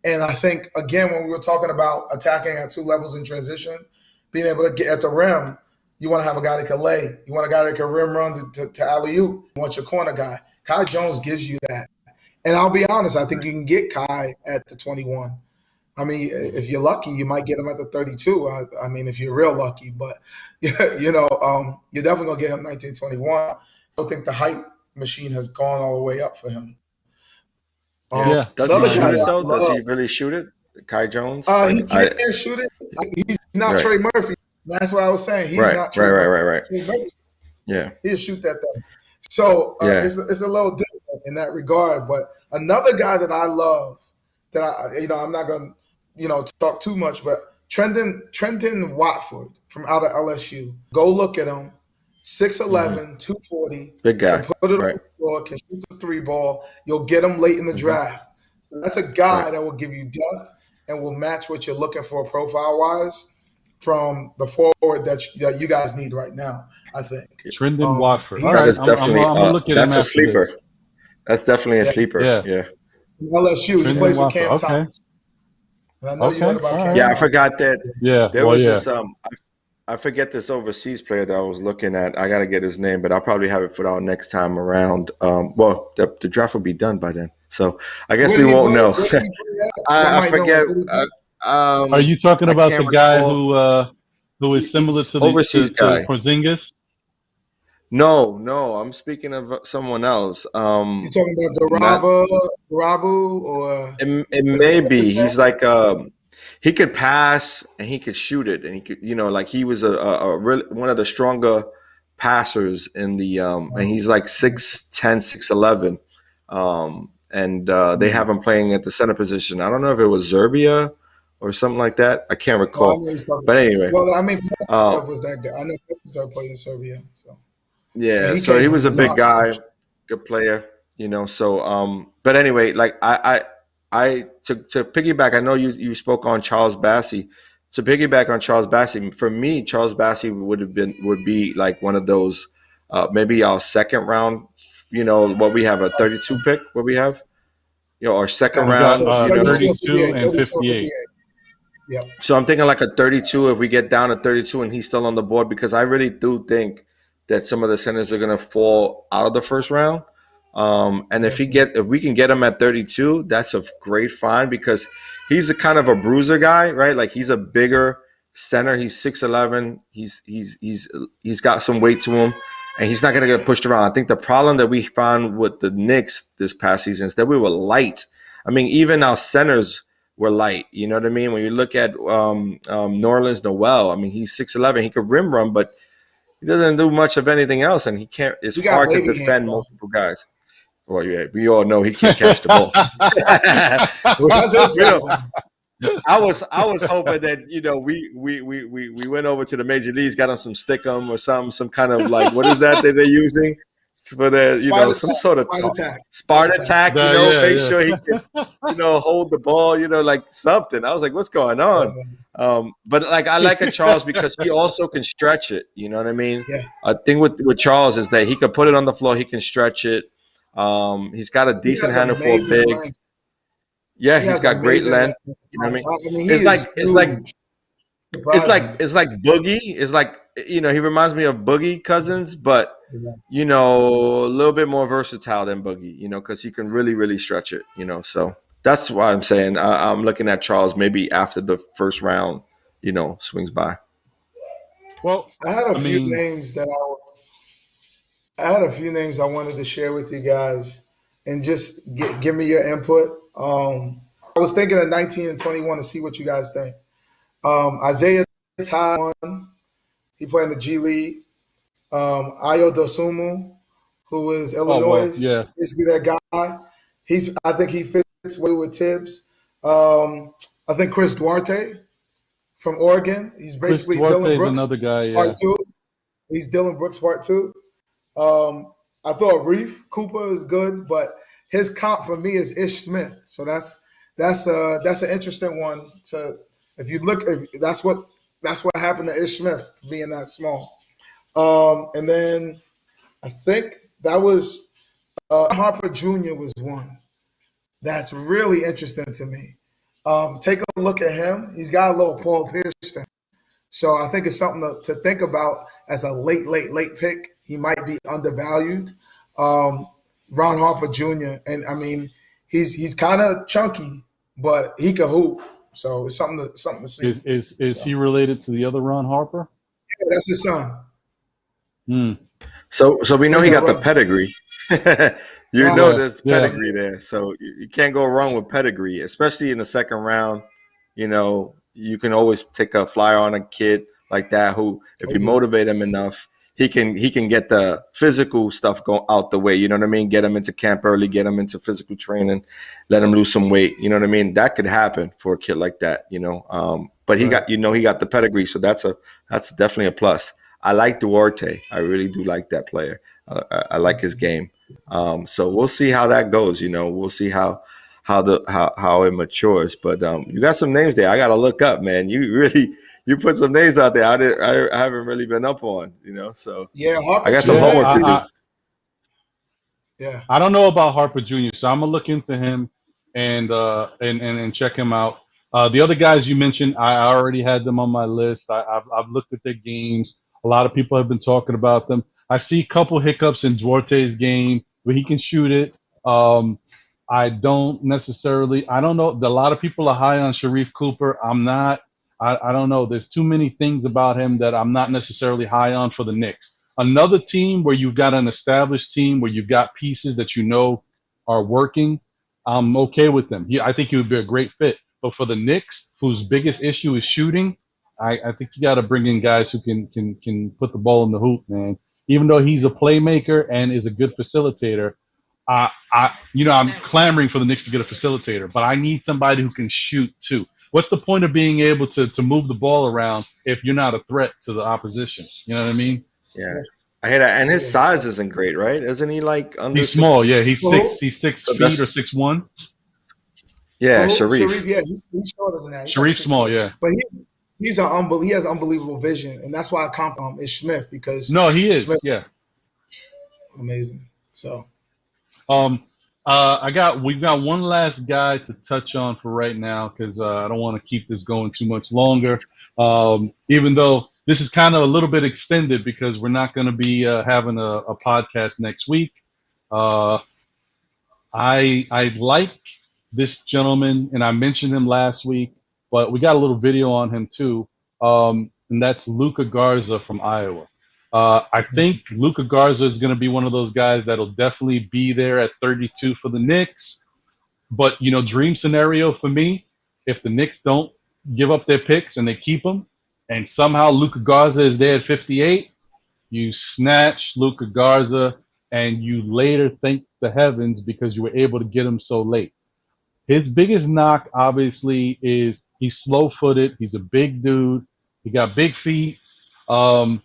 And I think, again, when we were talking about attacking at two levels in transition, being able to get at the rim, you want to have a guy that can lay. You want a guy that can rim run to alley-oop. You want your corner guy. Kai Jones gives you that. And I'll be honest, I think you can get Kai at the 21. I mean, if you're lucky, you might get him at the 32. I mean, if you're real lucky. But, you're definitely going to get him 1921. I don't think the height machine has gone all the way up for him. Does he shoot it, though? Does he really shoot it? Kai Jones? He can't shoot it. He's not Trey Murphy. That's what I was saying. He's not Trey Murphy. Trey Murphy. Yeah. He'll shoot that thing. So it's a little different in that regard. But another guy that I love, that I'm not going to talk too much, but Trenton Watford from out of LSU. Go look at him. 6'11", 240. Big guy. Can put it on the floor, can shoot the three ball. You'll get him late in the draft. So that's a guy that will give you depth and will match what you're looking for profile-wise from the forward that you guys need right now, I think. Trenton Watford. All right, I'm gonna look at that's him a sleeper. This. That's definitely a sleeper. Yeah. LSU. He plays with Cam Thomas. And I know you heard about Cam Thomas. I forgot that. There was this I forget this overseas player that I was looking at. I got to get his name, but I'll probably have it for our next time around. The draft will be done by then, so I guess we won't know. I forget. Are you talking about the guy who is similar to the overseas guy, Porzingis? No, I'm speaking of someone else. You talking about Rabu or it may be. He's like he could pass and he could shoot it, and he could, he was a really one of the stronger passers in the and he's like 6'10", 6'11", and they have him playing at the center position. I don't know if it was Zerbia or something like that. I can't recall. But anyway, was that guy? I know Petrov played in Serbia. So so he was a big guy, good player. So but anyway, like I to piggyback, I know you spoke on Charles Bassey. To piggyback on Charles Bassey, for me, Charles Bassey would be like one of those maybe our second round. What we have, a 32 pick. What we have, our second round. 32 and 58. Yeah. So I'm thinking like a 32. If we get down to 32 and he's still on the board, because I really do think that some of the centers are going to fall out of the first round. And if we can get him at 32, that's a great find, because he's a kind of a bruiser guy, right? Like, he's a bigger center. He's 6'11". He's got some weight to him, and he's not going to get pushed around. I think the problem that we found with the Knicks this past season is that we were light. I mean, even our centers were light. You know what I mean? When you look at Nerlens Noel, I mean, he's 6'11". He could rim run, but he doesn't do much of anything else, and he can't. It's hard to defend multiple guys. Well, yeah, we all know he can't catch the ball. I was hoping that we went over to the major leagues, got him some stickum or some kind of, like, what is that they're using for the some sort of Spartan attack. Make sure he can hold the ball, like something. I was like, what's going on? But like, I like a Charles because he also can stretch it. You know what I mean? Yeah. I think with Charles is that he can put it on the floor. He can stretch it. He's got a decent handle for a big. Length. Yeah, he's got great length. You know what I mean? It's like Boogie. It's like, he reminds me of Boogie Cousins, but a little bit more versatile than Boogie, because he can really, really stretch it, So that's why I'm saying I'm looking at Charles maybe after the first round, swings by. Well, I had a few names I wanted to share with you guys, and just give me your input. I was thinking of 19 and 21 to see what you guys think. Isaiah Ty, he played in the G League. Ayo Dosunmu, who is Illinois, basically that guy. I think he fits well with Tibbs. I think Chris Duarte from Oregon. He's Chris basically Duarte Dylan is Brooks another guy. part Yeah, two. He's Dylan Brooks part two. I thought Reef Cooper is good, but his comp for me is Ish Smith. So that's an interesting one to if you look if that's what happened to Ish Smith being that small. And then I think that was Harper Jr. was one that's really interesting to me. Take a look at him. He's got a little Paul Pierce thing. So I think it's something to think about as a late pick. He might be undervalued. Um, Ron Harper Jr. And I mean, he's kind of chunky, but he can hoop. So it's something to see. is So he related to the other Ron Harper? yeah, that's his son. Hmm. So we know He's he a got the brother. pedigree. You know Uh-huh. Yeah, there's yeah. pedigree there, so you can't go wrong with pedigree, especially in the second round. You know, you can always take a flyer on a kid like that who, if Oh you yeah, motivate him enough, he can get the physical stuff go out the way. You know what I mean? Get him into camp early, get him into physical training, let him lose some weight. You know what I mean? That could happen for a kid like that. But he right. got the pedigree, so that's definitely a plus. I like Duarte. I really do like that player. I like his game. So we'll see how that goes. We'll see how it matures. But you got some names there. I got to look up, man. You put some names out there. I haven't really been up on. So Yeah, I Harper got some Yeah, Jr. homework to do. Yeah, I don't know about Harper Jr., so I'm gonna look into him and check him out. The other guys you mentioned, I already had them on my list. I've looked at their games. A lot of people have been talking about them. I see a couple hiccups in Duarte's game, but he can shoot it. Um, I don't necessarily. I don't know. A lot of people are high on Sharif Cooper. I'm not. I don't know. There's too many things about him that I'm not necessarily high on for the Knicks. Another team where you've got an established team where you've got pieces that you know are working, I'm okay with them. I think he would be a great fit. But for the Knicks, whose biggest issue is shooting, I think you got to bring in guys who can put the ball in the hoop, man. Even though he's a playmaker and is a good facilitator, I'm clamoring for the Knicks to get a facilitator, but I need somebody who can shoot too. What's the point of being able to move the ball around if you're not a threat to the opposition? You know what I mean? Yeah, yeah, I hear that. And his yeah. size isn't great, right? Isn't he like under He's small. Yeah, 6? he's For six. who? He's six So feet or that's 6'1". For yeah, who? Sharif, Sharif. yeah, he's shorter than that. He's like Sharif six small. feet, Yeah. but he has unbelievable vision, and that's why I comp Ish Smith because No, he is. Smith Yeah. amazing. So Um. We've got one last guy to touch on for right now because I don't want to keep this going too much longer. Even though this is kind of a little bit extended because we're not going to be having a podcast next week. Uh, I like this gentleman, and I mentioned him last week, but we got a little video on him too, and that's Luka Garza from Iowa. I think Luka Garza is going to be one of those guys that'll definitely be there at 32 for the Knicks. But dream scenario for me, if the Knicks don't give up their picks and they keep them, and somehow Luka Garza is there at 58, you snatch Luka Garza, and you later thank the heavens because you were able to get him so late. His biggest knock, obviously, is he's slow-footed. He's a big dude. He got big feet. Um,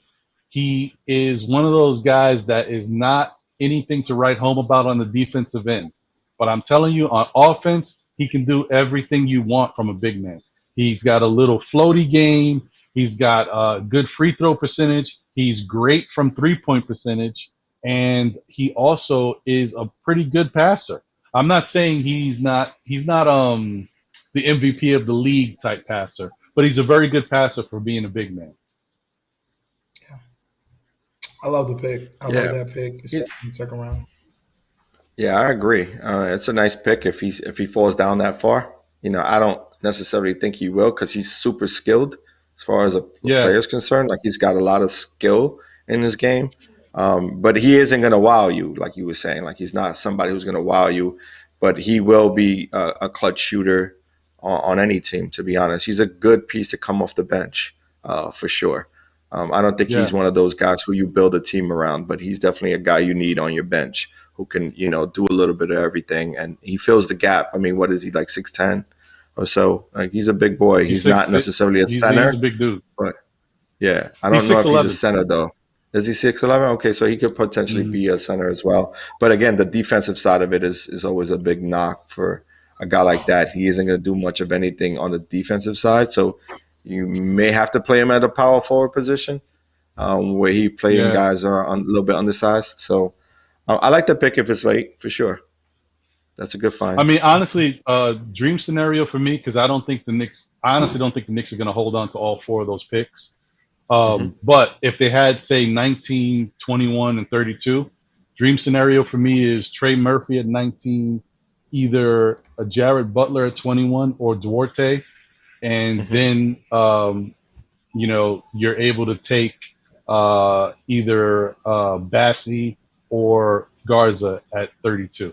he is one of those guys that is not anything to write home about on the defensive end. But I'm telling you, on offense, he can do everything you want from a big man. He's got a little floaty game. He's got a good free throw percentage. He's great from three-point percentage. And he also is a pretty good passer. I'm not saying he's not the MVP of the league type passer, but he's a very good passer for being a big man. I love the pick. I love Yeah. that pick, especially in the second round. Yeah, I agree. It's a nice pick if he falls down that far. I don't necessarily think he will because he's super skilled as far as a Yeah, player is concerned. Like he's got a lot of skill in his game, but he isn't going to wow you, like you were saying. Like he's not somebody who's going to wow you, but he will be a clutch shooter on any team. To be honest, he's a good piece to come off the bench for sure. I don't think yeah. he's one of those guys who you build a team around, but he's definitely a guy you need on your bench who can, do a little bit of everything. And he fills the gap. I mean, what is he, like 6'10"? or so. Like he's a big boy. He's not 6'6". necessarily a He's center, a big dude. but yeah, I He's don't know if he's a 6'11". center though. Is he 6'11"? Okay, so he could potentially Mm-hmm. be a center as well. But again, the defensive side of it is always a big knock for a guy like that. He isn't going to do much of anything on the defensive side, so you may have to play him at a power forward position, where he playing Yeah. guys are a little bit undersized. So I like the pick if it's late for sure. That's a good find. I mean, honestly, dream scenario for me, because I honestly don't think the Knicks are going to hold on to all 4 of those picks. But if they had, say, 19, 21, and 32, dream scenario for me is Trey Murphy at 19, either a Jared Butler at 21 or Duarte. And then, you're able to take either Bassey or Garza at 32.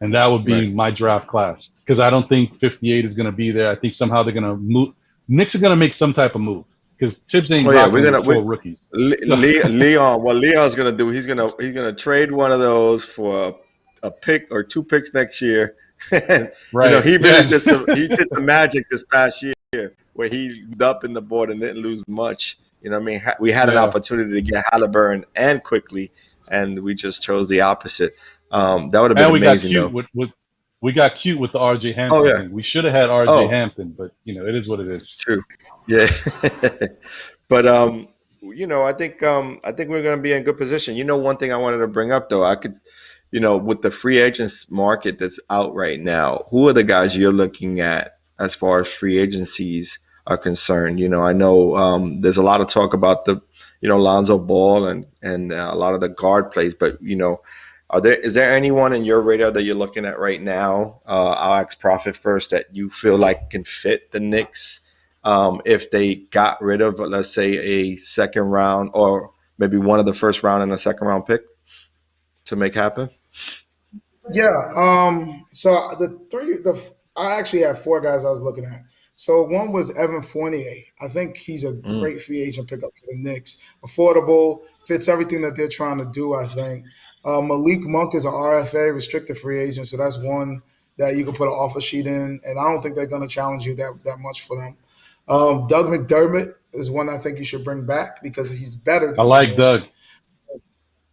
And that would be my draft class, because I don't think 58 is going to be there. I think somehow they're going to move. Knicks are going to make some type of move, because Tibbs ain't rocking with 4 rookies. Leon, what Leon's gonna do? He's gonna trade one of those for a pick or 2 picks next year. Right. He did some magic this past year where he moved up in the board and didn't lose much. You know what I mean? We had an opportunity to get Halliburton and quickly, and we just chose the opposite. That would have been amazing. We got cute with the RJ Hampton thing. We should have had RJ Hampton, but it is what it is. True. Yeah. But I think we're going to be in good position. One thing I wanted to bring up though, I could, with the free agents market that's out right now, who are the guys you're looking at as far as free agencies are concerned? I know there's a lot of talk about the, Lonzo Ball and a lot of the guard plays, but is there anyone in your radar that you're looking at right now? I'll ask Prophet first, that you feel like can fit the Knicks if they got rid of, let's say, a second round or maybe one of the first round and a second round pick to make happen? Yeah. So I actually have 4 guys I was looking at. So one was Evan Fournier. I think he's a great free agent pickup for the Knicks. Affordable, fits everything that they're trying to do, I think. Malik Monk is an RFA, restricted free agent, so that's one that you can put an offer sheet in, and I don't think they're going to challenge you that much for them. Doug McDermott is one I think you should bring back because he's better than I like Doug.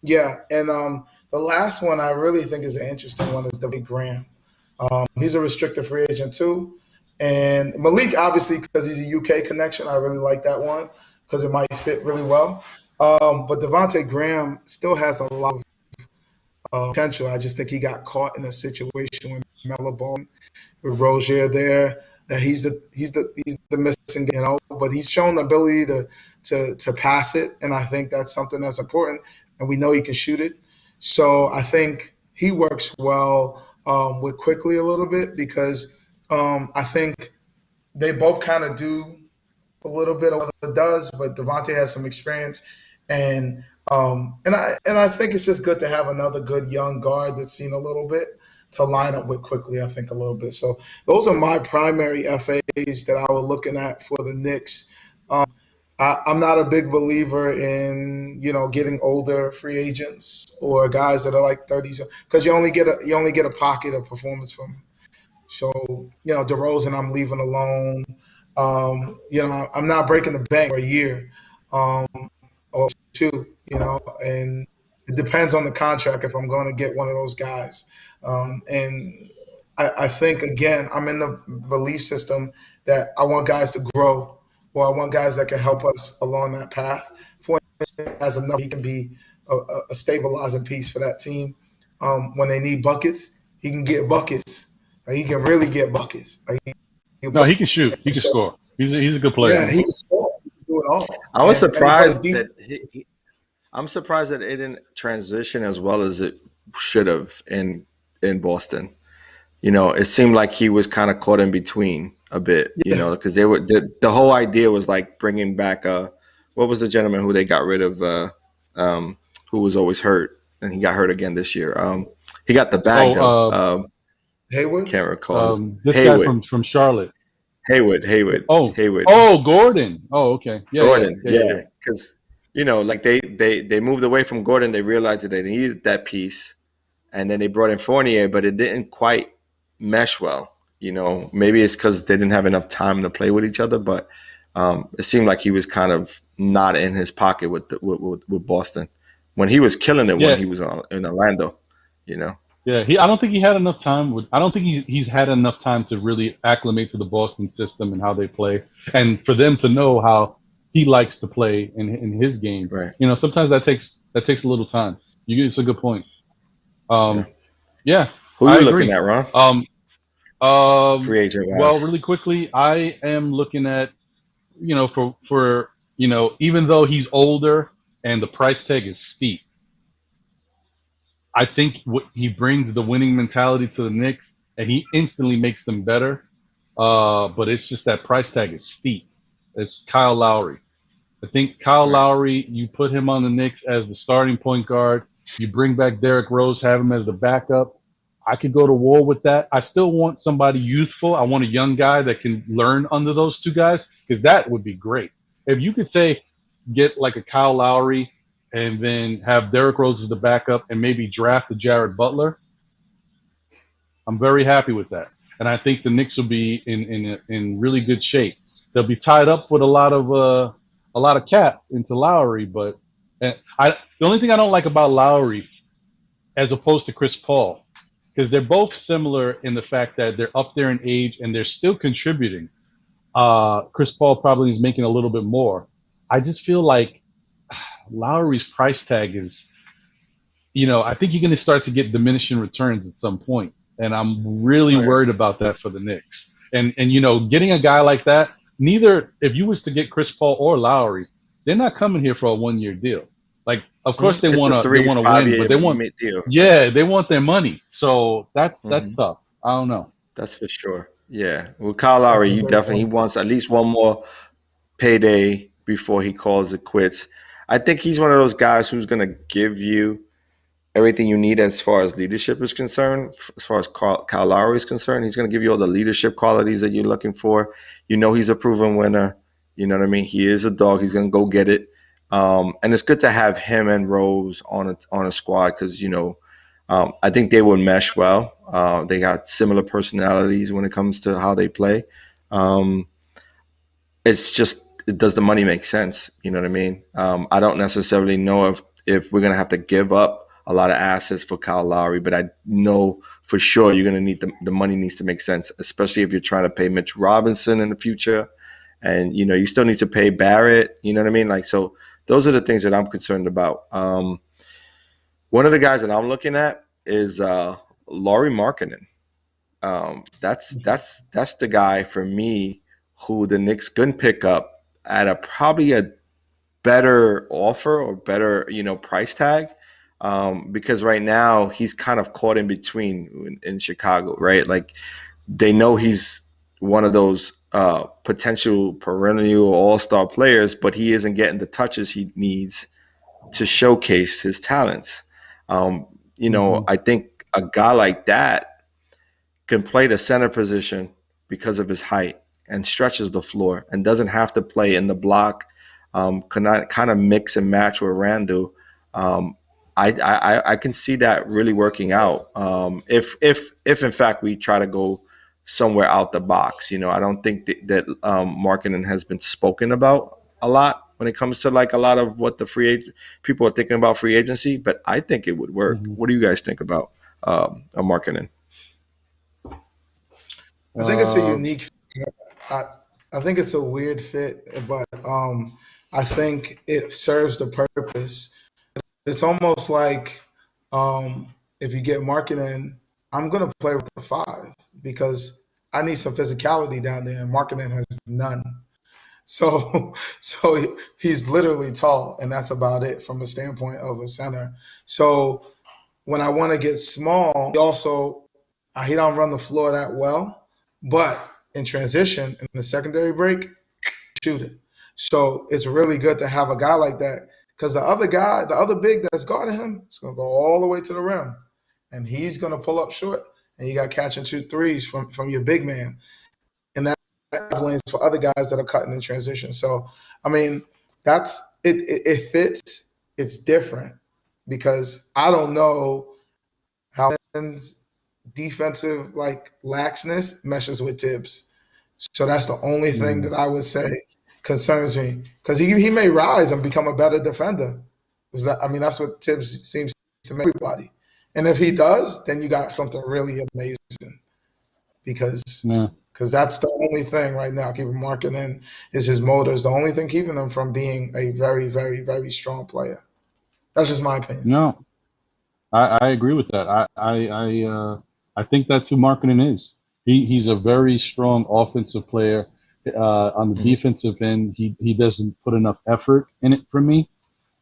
Yeah, and the last one I really think is an interesting one is Devontae Graham. He's a restricted free agent too. And Malik, obviously, because he's a UK connection, I really like that one because it might fit really well. But Devontae Graham still has a lot of potential. I just think he got caught in a situation with Melo Ball, with Rozier there. That he's the missing, but he's shown the ability to pass it, and I think that's something that's important. And we know he can shoot it, so I think he works well with Quickly a little bit because I think they both kind of do a little bit of what it does, but Devontae has some experience, and I think it's just good to have another good young guard that's seen a little bit to line up with Quickly, I think, a little bit. So those are my primary FAs that I was looking at for the Knicks. I'm not a big believer in getting older free agents or guys that are like 30s because you only get a pocket of performance from them. So DeRozan, I'm leaving alone. I'm not breaking the bank for a year or 2. And it depends on the contract if I'm going to get one of those guys. And I think, again, I'm in the belief system that I want guys to grow, or I want guys that can help us along that path. For as enough, he can be a stabilizing piece for that team. When they need buckets, he can get buckets. He can really get buckets. He can shoot. He can score. He's a good player. Yeah, he can score. He can do it all. I was surprised that I'm surprised that it didn't transition as well as it should have in Boston. It seemed like he was kind of caught in between a bit, because the whole idea was like bringing back what was the gentleman who they got rid of, who was always hurt, and he got hurt again this year. He got the bag though. Hayward? Can't recall. This Hayward. Guy from Charlotte. Hayward. Oh, Hayward. Oh, Gordon. Oh, okay. Yeah, Gordon. Yeah, because like they moved away from Gordon. They realized that they needed that piece, and then they brought in Fournier, but it didn't quite mesh well. Maybe it's because they didn't have enough time to play with each other, but it seemed like he was kind of not in his pocket with Boston when he was killing it when he was in Orlando. Yeah, I don't think he had enough time. I don't think he's had enough time to really acclimate to the Boston system and how they play, and for them to know how he likes to play in his game. Right. Sometimes that takes a little time. It's a good point. Yeah. Who are you looking at, Ron? Free agent wise. Well, really quickly, I am looking at, for even though he's older and the price tag is steep, I think he brings the winning mentality to the Knicks, and he instantly makes them better. But it's just that price tag is steep. It's Kyle Lowry. I think Kyle Lowry, you put him on the Knicks as the starting point guard. You bring back Derrick Rose, have him as the backup. I could go to war with that. I still want somebody youthful. I want a young guy that can learn under those two guys, because that would be great. If you could get like a Kyle Lowry and then have Derrick Rose as the backup and maybe draft a Jared Butler, I'm very happy with that. And I think the Knicks will be in really good shape. They'll be tied up with a lot of cap into Lowry, but the only thing I don't like about Lowry, as opposed to Chris Paul, because they're both similar in the fact that they're up there in age and they're still contributing. Chris Paul probably is making a little bit more. I just feel like Lowry's price tag is, I think you're going to start to get diminishing returns at some point, and I'm really worried about that for the Knicks. And getting a guy like that, if you was to get Chris Paul or Lowry, they're not coming here for a 1-year deal. Like, of course they want to win, but they want their money. So that's tough. I don't know. That's for sure. Yeah. With Kyle Lowry, he wants at least one more payday before he calls it quits. I think he's one of those guys who's going to give you everything you need as far as leadership is concerned. As far as Kyle Lowry is concerned, he's going to give you all the leadership qualities that you're looking for. He's a proven winner. You know what I mean? He is a dog. He's going to go get it. And it's good to have him and Rose on a squad because, I think they will mesh well. They got similar personalities when it comes to how they play. It's just, does the money make sense? You know what I mean? I don't necessarily know if we're going to have to give up a lot of assets for Kyle Lowry, but I know for sure you're going to need the money needs to make sense, especially if you're trying to pay Mitch Robinson in the future. And, you still need to pay Barrett. You know what I mean? So those are the things that I'm concerned about. One of the guys that I'm looking at is Laurie Markkanen. That's the guy for me who the Knicks couldn't pick up at probably a better offer or better, price tag. Because right now he's kind of caught in between in Chicago, right? Like they know he's one of those potential perennial all-star players, but he isn't getting the touches he needs to showcase his talents. I think a guy like that can play the center position because of his height and stretches the floor and doesn't have to play in the block, can kind of mix and match with Randle. I can see that really working out. If in fact we try to go somewhere out the box, I don't think that Markkanen has been spoken about a lot when it comes to like a lot of what the people are thinking about free agency, but I think it would work. What do you guys think about a Markkanen? I think it's a unique. I think it's a weird fit, but I think it serves the purpose. It's almost like if you get Markkanen, I'm gonna play with the 5 because I need some physicality down there, and Markkanen has none. So he's literally tall, and that's about it from a standpoint of a center. So when I want to get small, he don't run the floor that well, but in transition in the secondary break, shoot it. So it's really good to have a guy like that because the other big that's guarding him, is going to go all the way to the rim, and he's going to pull up short, and you got catch and shoot threes from your big man, and that lanes for other guys that are cutting in transition. So I mean, that's it. It fits. It's different because I don't know how defensive like laxness meshes with Tibbs. So that's the only thing that I would say concerns me because he may rise and become a better defender. I mean, that's what Tibbs seems to make everybody. And if he does, then you got something really amazing because Yeah. that's the only thing right now. Keeping Markkanen is his motor is the only thing keeping him from being a very, very, very strong player. That's just my opinion. No, I agree with that. I think that's who Markkanen is. He's a very strong offensive player. On the defensive end, he doesn't put enough effort in it for me.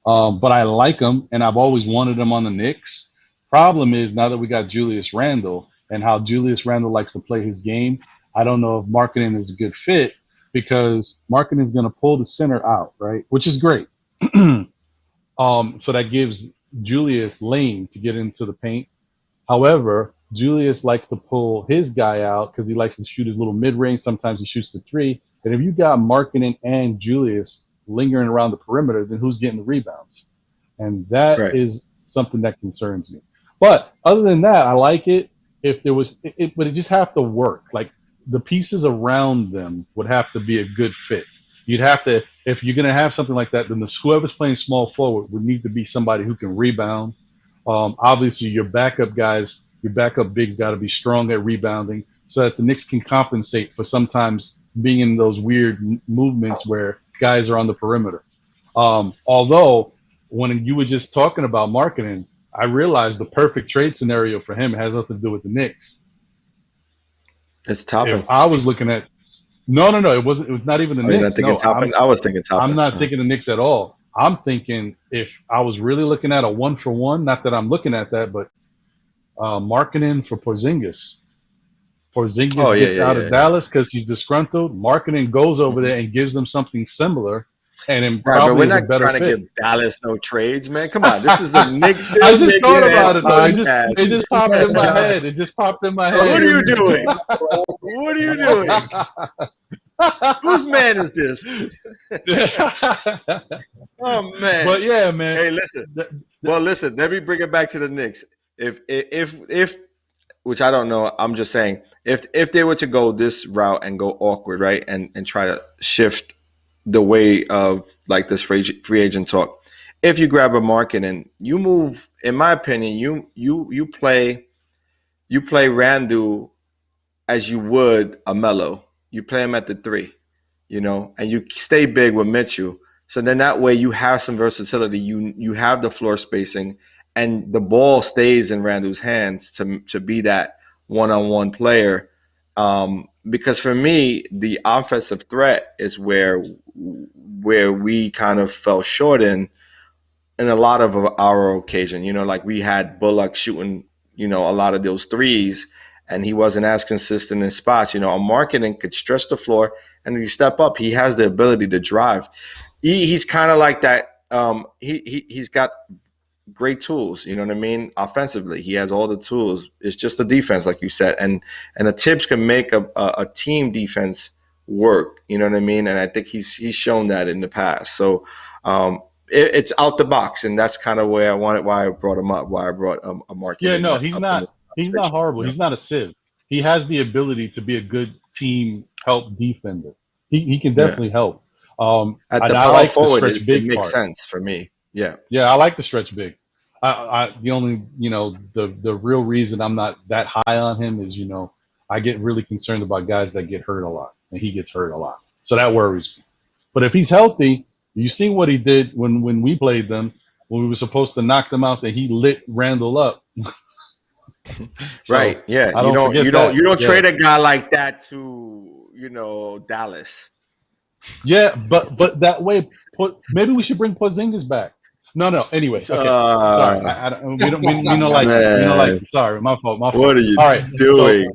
But I like him, and I've always wanted him on the Knicks. Problem is, now that we got Julius Randle and how Julius Randle likes to play his game, I don't know if Markkanen is a good fit because Markkanen is going to pull the center out, right? Which is great. So that gives Julius lane to get into the paint. However, Julius likes to pull his guy out because he likes to shoot his little mid-range. Sometimes he shoots the three. And if you got Markkanen and Julius lingering around the perimeter, then who's getting the rebounds? And that is something that concerns me. But other than that, I like it. If there was, but it just have to work. Like the pieces around them would have to be a good fit. You'd have to, if you're going to have something like that, then whoever's playing small forward would need to be somebody who can rebound. Obviously, your backup guys, your backup bigs got to be strong at rebounding so that the Knicks can compensate for sometimes being in those weird movements where guys are on the perimeter. Although, when you were just talking about Markkanen, I realized the perfect trade scenario for him has nothing to do with the Knicks. It's Toppin. If I was looking at no, it wasn't. It was not even the Knicks. You're not thinking Toppin? I was thinking Toppin. I'm not thinking the Knicks at all. I'm thinking if I was really looking at a 1-for-1, not that I'm looking at that, but Markkanen for Porzingis. Porzingis gets out of Dallas because he's disgruntled. Markkanen goes over there and gives them something similar. And then but we're not trying to give Dallas no trades, man. Come on, this is the Knicks. I just thought about it, though. It just popped in my head. It just popped in my head. What are you doing? What are you doing? Whose man is this? Oh man! But yeah, man. Hey, listen. Well, listen. Let me bring it back to the Knicks. If which I don't know, I'm just saying, if they were to go this route and go awkward, right, and try to shift the way of like this free agent talk, if you grab a market and you move, in my opinion, you play Randle as you would a Melo. You play him at the 3, and you stay big with Mitchell. So then that way you have some versatility. You have the floor spacing, and the ball stays in Randle's hands to be that one-on-one player. Because for me, the offensive threat is where we kind of fell short in a lot of our occasion. Like we had Bullock shooting, a lot of those threes, and he wasn't as consistent in spots. A Markkanen could stretch the floor, and if you step up, he has the ability to drive. He's kind of like that. He's got great tools, you know what I mean? Offensively, he has all the tools. It's just the defense, like you said, and the Tibbs can make a team defense work. You know what I mean? And I think he's shown that in the past. So it's out the box, and that's kind of why I brought him up. Why I brought a market. Yeah, no, he's not. He's not horrible. Yeah. He's not a sieve. He has the ability to be a good team help defender. He can definitely help. At the power forward, it makes sense for me. Yeah, I like the stretch big. The only, the real reason I'm not that high on him is, I get really concerned about guys that get hurt a lot, and he gets hurt a lot. So that worries me. But if he's healthy, you see what he did when we played them, when we were supposed to knock them out, that he lit Randle up. So, right. Yeah. You don't trade a guy like that to, Dallas. Yeah, but that way, maybe we should bring Porzingis back. No. Anyway, okay. Sorry, we don't like. Sorry, my fault. What are you doing?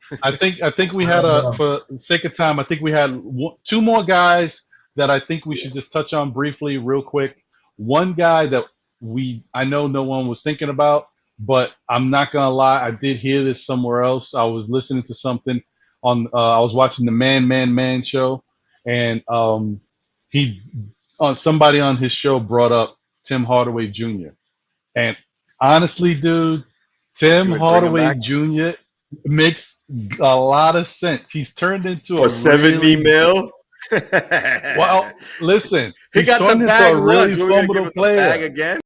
So, I think we had for the sake of time. I think we had 2 more guys that I think we should just touch on briefly, real quick. One guy that I know no one was thinking about, but I'm not gonna lie, I did hear this somewhere else. I was listening to something on. I was watching the Man show, and somebody on his show brought up Tim Hardaway Jr. And honestly, dude, Tim You would bring him Hardaway back Jr. makes a lot of sense. He's turned into for a 70 really mil. well. Listen, He he's got the turned into a bag really once. We're gonna give formidable him the bag player. again.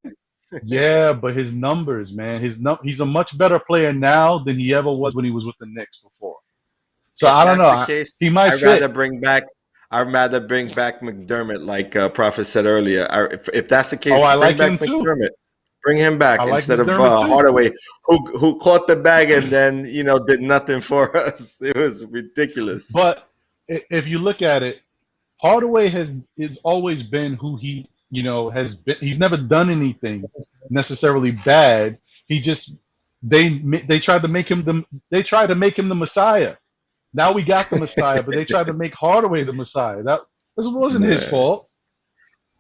Yeah, but his numbers, man, he's a much better player now than he ever was when he was with the Knicks before. So If I don't that's know. the case, He might I'd rather fit. bring back. I'd rather bring back McDermott, like Prophet said earlier. If that's the case, Oh, I bring like back him too. McDermott. Bring him I back like instead of McDermott too. Hardaway, who caught the bag and then did nothing for us. It was ridiculous. But if you look at it, Hardaway has always been who he has been. He's never done anything necessarily bad. He just they tried to make him the Messiah. Now we got the Messiah, but they tried to make Hardaway the Messiah. This wasn't his Nah. fault.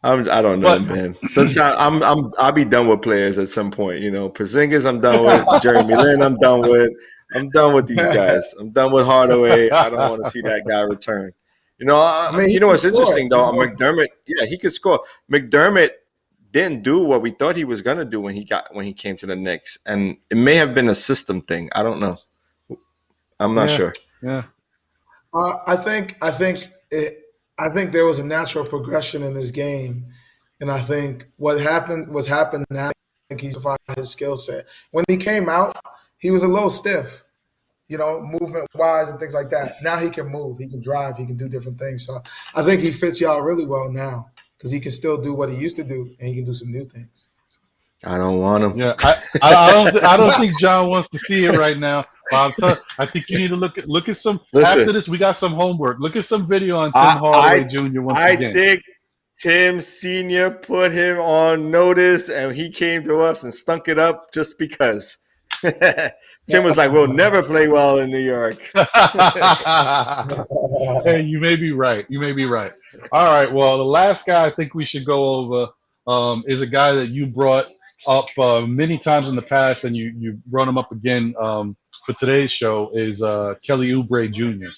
I don't know, But man. Sometimes I'll be done with players at some point. Porzingis, I'm done with. Jeremy Lin, I'm done with. I'm done with these guys. I'm done with Hardaway. I don't want to see that guy return. I mean, he can What's score, interesting though? McDermott, yeah, he could score. McDermott didn't do what we thought he was gonna do when he came to the Knicks, and it may have been a system thing. I don't know. I'm not sure. Yeah. I think there was a natural progression in his game, and I think what happened now. I think he's defined his skill set. When he came out, he was a little stiff, movement wise and things like that. Now he can move, he can drive, he can do different things. So I think he fits y'all really well now because he can still do what he used to do, and he can do some new things. I don't want him. Yeah, I don't think John wants to see it right now. But I think you need to look at some. Listen, after this, we got some homework. Look at some video on Tim Hardaway Jr. once again. I think Tim Sr. put him on notice, and he came to us and stunk it up just because. Tim was like, "We'll never play well in New York." Hey, you may be right. All right. Well, the last guy I think we should go over is a guy that you brought up many times in the past, and you brought him up again for today's show, is Kelly Oubre Jr.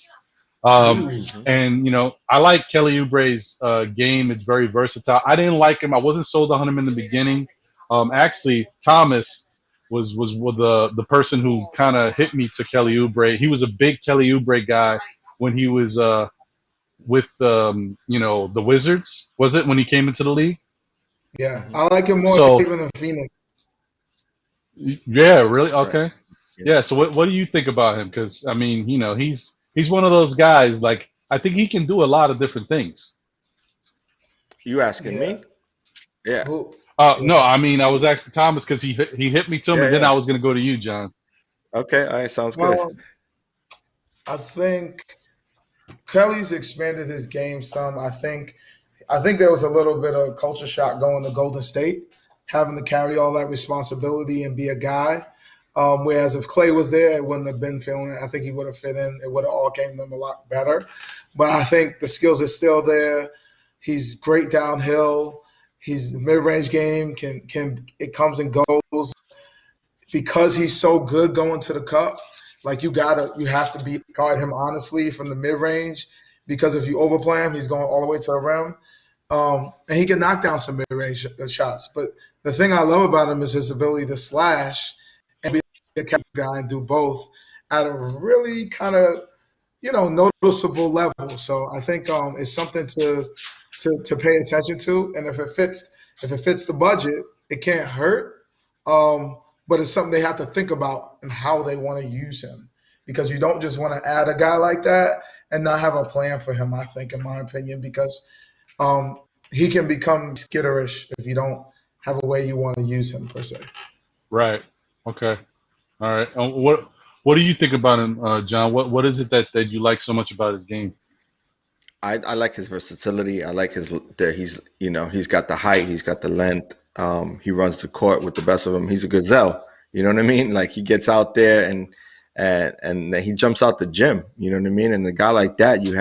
And I like Kelly Oubre's game. It's very versatile. I didn't like him. I wasn't sold on him in the beginning. Actually, Thomas was the person who kind of hit me to Kelly Oubre. He was a big Kelly Oubre guy when he was with the Wizards. Was it when he came into the league? Yeah, I like him more even than Phoenix. Yeah, really? Okay. Right. Yeah. So what do you think about him? Because I mean, he's one of those guys. Like, I think he can do a lot of different things. You asking me? Yeah. No, I mean, I was asking Thomas because he hit me to him, and then I was going to go to you, John. Okay. All right. Sounds Well, good. I think Kelly's expanded his game some. I think there was a little bit of culture shock going to Golden State, having to carry all that responsibility and be a guy. Whereas if Clay was there, it wouldn't have been feeling it. I think he would have fit in. It would have all came to him a lot better. But I think the skills are still there. He's great downhill. His mid-range game it comes and goes because he's so good going to the cup. Like you have to guard him honestly from the mid-range because if you overplay him, he's going all the way to the rim. And he can knock down some mid-range shots. But the thing I love about him is his ability to slash and be a guy and do both at a really kind of noticeable level. So I think it's something to pay attention to. And if it fits the budget, it can't hurt. But it's something they have to think about and how they want to use him because you don't just want to add a guy like that and not have a plan for him. I think, in my opinion, because he can become skitterish if you don't have a way you want to use him per se. Right. Okay. All right. What do you think about him, John? What is it that you like so much about his game? I like his versatility. I like he's got the height, he's got the length. He runs the court with the best of them. He's a gazelle. You know what I mean? Like he gets out there and he jumps out the gym. You know what I mean? And a guy like that, you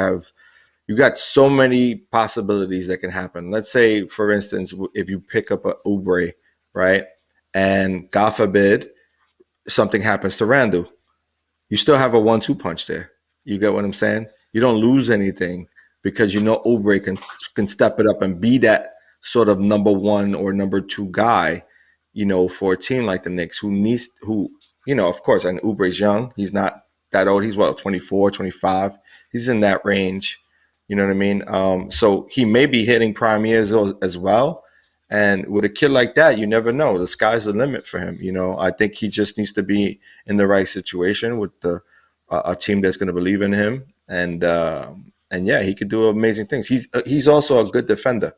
got so many possibilities that can happen. Let's say, for instance, if you pick up a Oubre, right, and God forbid something happens to Randall, you still have a 1-2 punch there. You get what I'm saying? You don't lose anything because Oubre can step it up and be that sort of number one or number two guy, for a team like the Knicks who of course, and Oubre's young. He's not that old. He's 24, 25. He's in that range. You know what I mean? So he may be hitting prime years as well. And with a kid like that, you never know. The sky's the limit for him. I think he just needs to be in the right situation with a team that's going to believe in him. And yeah, he could do amazing things. He's also a good defender.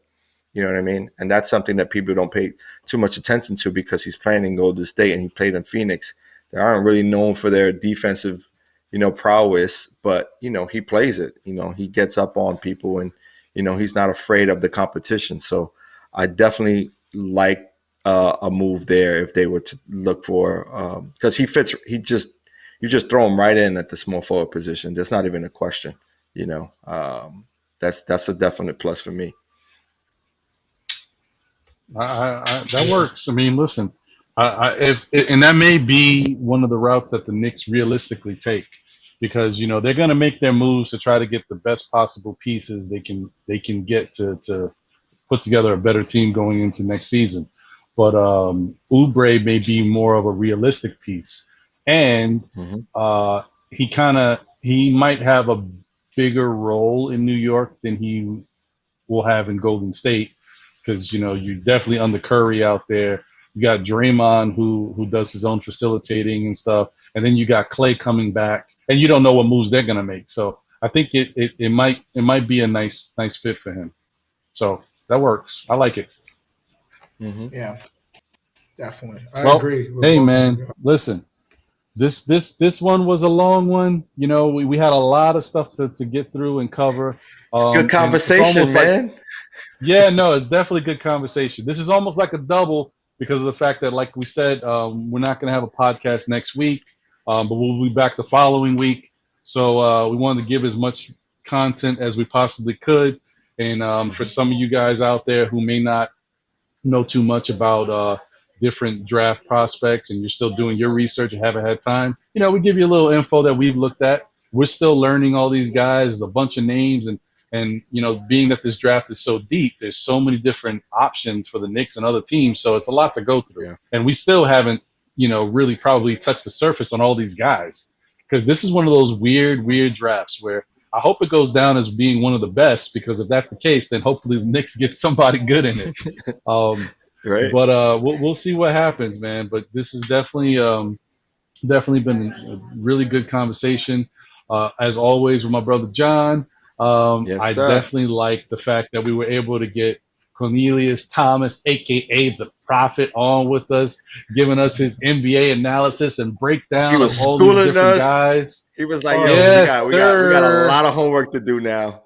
You know what I mean? And that's something that people don't pay too much attention to because he's playing in Golden State and he played in Phoenix. They aren't really known for their defensive, prowess, but, he plays it. He gets up on people and, he's not afraid of the competition. So I definitely like a move there if they were to look for because he fits. You just throw him right in at the small forward position. That's not even a question. That's a definite plus for me. That works. I mean, listen, and that may be one of the routes that the Knicks realistically take, because they're going to make their moves to try to get the best possible pieces they can get to put together a better team going into next season. But Oubre may be more of a realistic piece, and he might have a bigger role in New York than he will have in Golden State. Because you definitely under Curry out there. You got Draymond who does his own facilitating and stuff, and then you got Clay coming back, and you don't know what moves they're gonna make. So I think it might be a nice fit for him. So that works. I like it. Mm-hmm. Yeah, definitely. I agree. Hey man, listen. This one was a long one. We had a lot of stuff to get through and cover. It's good conversation, man. Yeah, no, it's definitely good conversation. This is almost like a double because of the fact that, like we said, we're not going to have a podcast next week, but we'll be back the following week. So we wanted to give as much content as we possibly could. And for some of you guys out there who may not know too much about different draft prospects and you're still doing your research and haven't had time, we give you a little info that we've looked at. We're still learning all these guys. There's a bunch of names, and being that this draft is so deep, there's so many different options for the Knicks and other teams. So it's a lot to go through. Yeah. And we still haven't, really probably touched the surface on all these guys, because this is one of those weird drafts where I hope it goes down as being one of the best, because if that's the case, then hopefully the Knicks get somebody good in it. Right. But we'll see what happens, man. But this has definitely been a really good conversation. As always with my brother John. Yes, I definitely like the fact that we were able to get Cornelius Thomas, a.k.a. the Prophet, on with us, giving us his NBA analysis and breakdown of all these different guys. He was like, yo, we got a lot of homework to do now.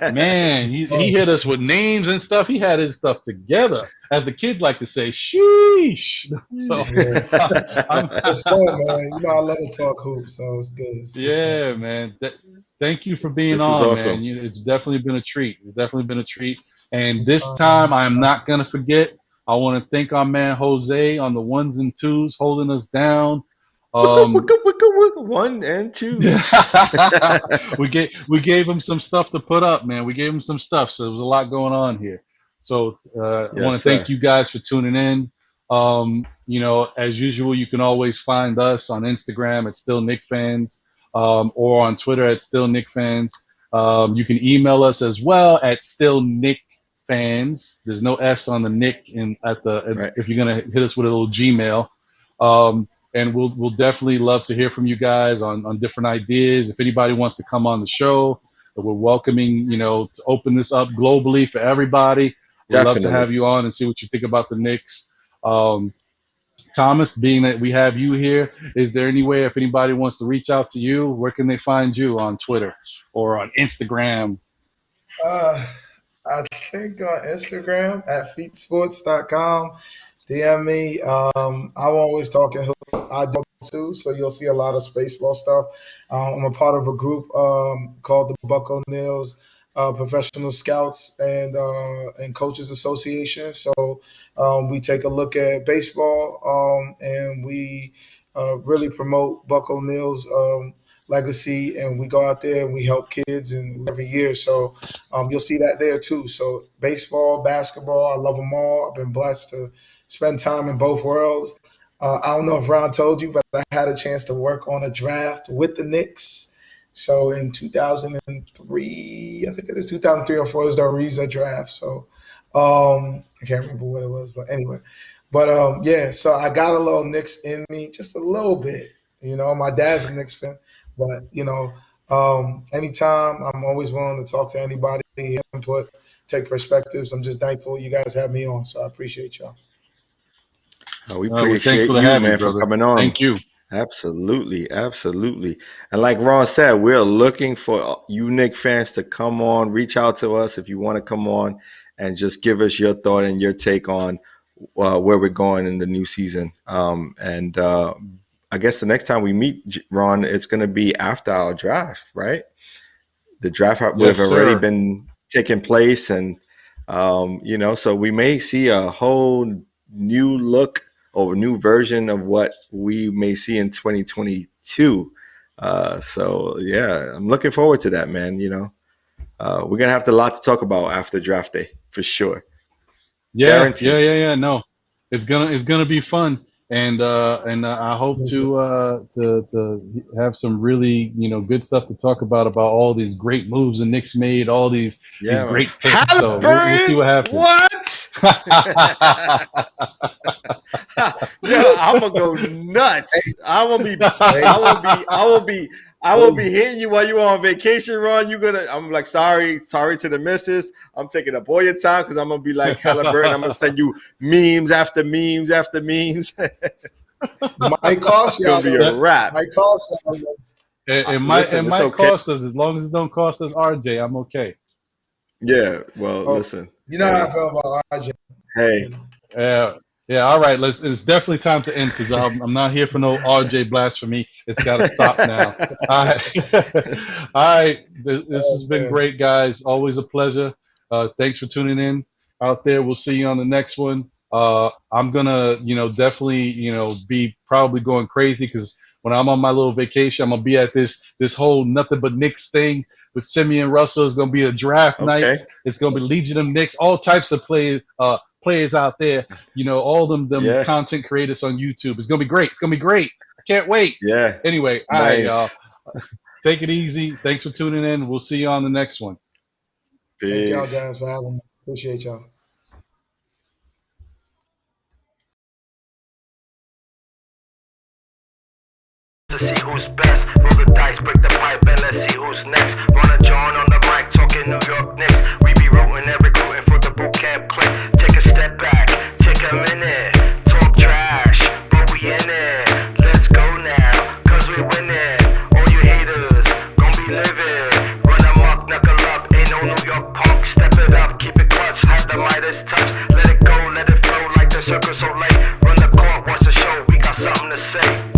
Man, he hit us with names and stuff. He had his stuff together. As the kids like to say, sheesh. So it's fun, man. I love to talk hoops, so it's good. It's good stuff. Man. Thank you for being on, awesome. Man. It's definitely been a treat. And this time, I'm not going to forget. I want to thank our man Jose on the ones and twos, holding us down. 1 and 2. we gave him some stuff to put up, man. We gave him some stuff, so there was a lot going on here. So I want to thank you guys for tuning in. As usual, you can always find us on Instagram at Still Knick Fans, or on Twitter at Still Knick Fans. You can email us as well at Still Knick Fans. There's no S on the Nick right. If you're gonna hit us with a little Gmail. And we'll definitely love to hear from you guys on different ideas. If anybody wants to come on the show, we're welcoming, to open this up globally for everybody. We'd love to have you on and see what you think about the Knicks. Thomas, being that we have you here, is there any way, if anybody wants to reach out to you, where can they find you on Twitter or on Instagram? I think on Instagram at feetsports.com. DM me. I'm always talking hoop. I do too, so you'll see a lot of Spaceball stuff. I'm a part of a group called the Buck O'Neill's Professional Scouts and Coaches Association. So we take a look at baseball and we really promote Buck O'Neill's legacy, and we go out there and we help kids and every year. So you'll see that there too. So baseball, basketball, I love them all. I've been blessed to spend time in both worlds. I don't know if Ron told you, but I had a chance to work on a draft with the Knicks. So in 2003, I think it is 2003 or 4, it was the Ariza draft. So I can't remember what it was, but anyway. But yeah, so I got a little Knicks in me, just a little bit. My dad's a Knicks fan, but anytime I'm always willing to talk to anybody, input, take perspectives. I'm just thankful you guys have me on, so I appreciate y'all. We We're appreciate thankful to you, have man, you, for brother. coming on. Thank you. Absolutely. And like Ron said, we're looking for you Knicks fans to come on, reach out to us if you want to come on and just give us your thought and your take on where we're going in the new season. I guess the next time we meet, Ron, it's going to be after our draft, right? The draft would have already been taking place, and so we may see a whole new look or new version of what we may see in 2022. So yeah, I'm looking forward to that, man. We're gonna have a lot to talk about after draft day for sure. Yeah, Guaranteed. yeah. No, it's gonna be fun, and I hope to have some really good stuff to talk about all these great moves the Knicks made, all these great picks. So we'll see what happens. What? Yo, I'm gonna go nuts. I will be hitting you while you're on vacation, Ron. I'm like, sorry to the missus. I'm taking up all your time because I'm gonna be like Halliburton. I'm gonna send you memes after memes after memes. Might cost you. It's gonna be a wrap. Might cost you. It might cost us, as long as it don't cost us RJ. I'm okay. Yeah. Well, listen. You know how I feel about RJ. Hey. Yeah. All right. It's definitely time to end because I'm not here for no RJ blasphemy. It's got to stop now. All right. All right. This has been great, guys. Always a pleasure. Thanks for tuning in out there. We'll see you on the next one. I'm gonna, definitely, be probably going crazy because when I'm on my little vacation, I'm gonna be at this whole Nothing But Knicks thing with Simeon Russell. It's gonna be a draft night. It's gonna be Legion of Knicks, all types of players out there. All them content creators on YouTube. It's gonna be great. I can't wait. Yeah. Anyway, nice. All right, y'all. Take it easy. Thanks for tuning in. We'll see you on the next one. Peace. Thank y'all guys for having me. Appreciate y'all. To see who's best, roll the dice, break the pipe, and let's see who's next. Ron and Jon on the mic, talking New York Knicks. We be rooting and recruiting for the boot camp click. Take a step back, take a minute, talk trash, but we in it. Let's go now, cause we winning. All you haters, gon' be living. Run amok, knuckle up, ain't no New York punk. Step it up, keep it clutch, have the Midas touch. Let it go, let it flow like the Circus Soleil. Run the court, watch the show, we got something to say.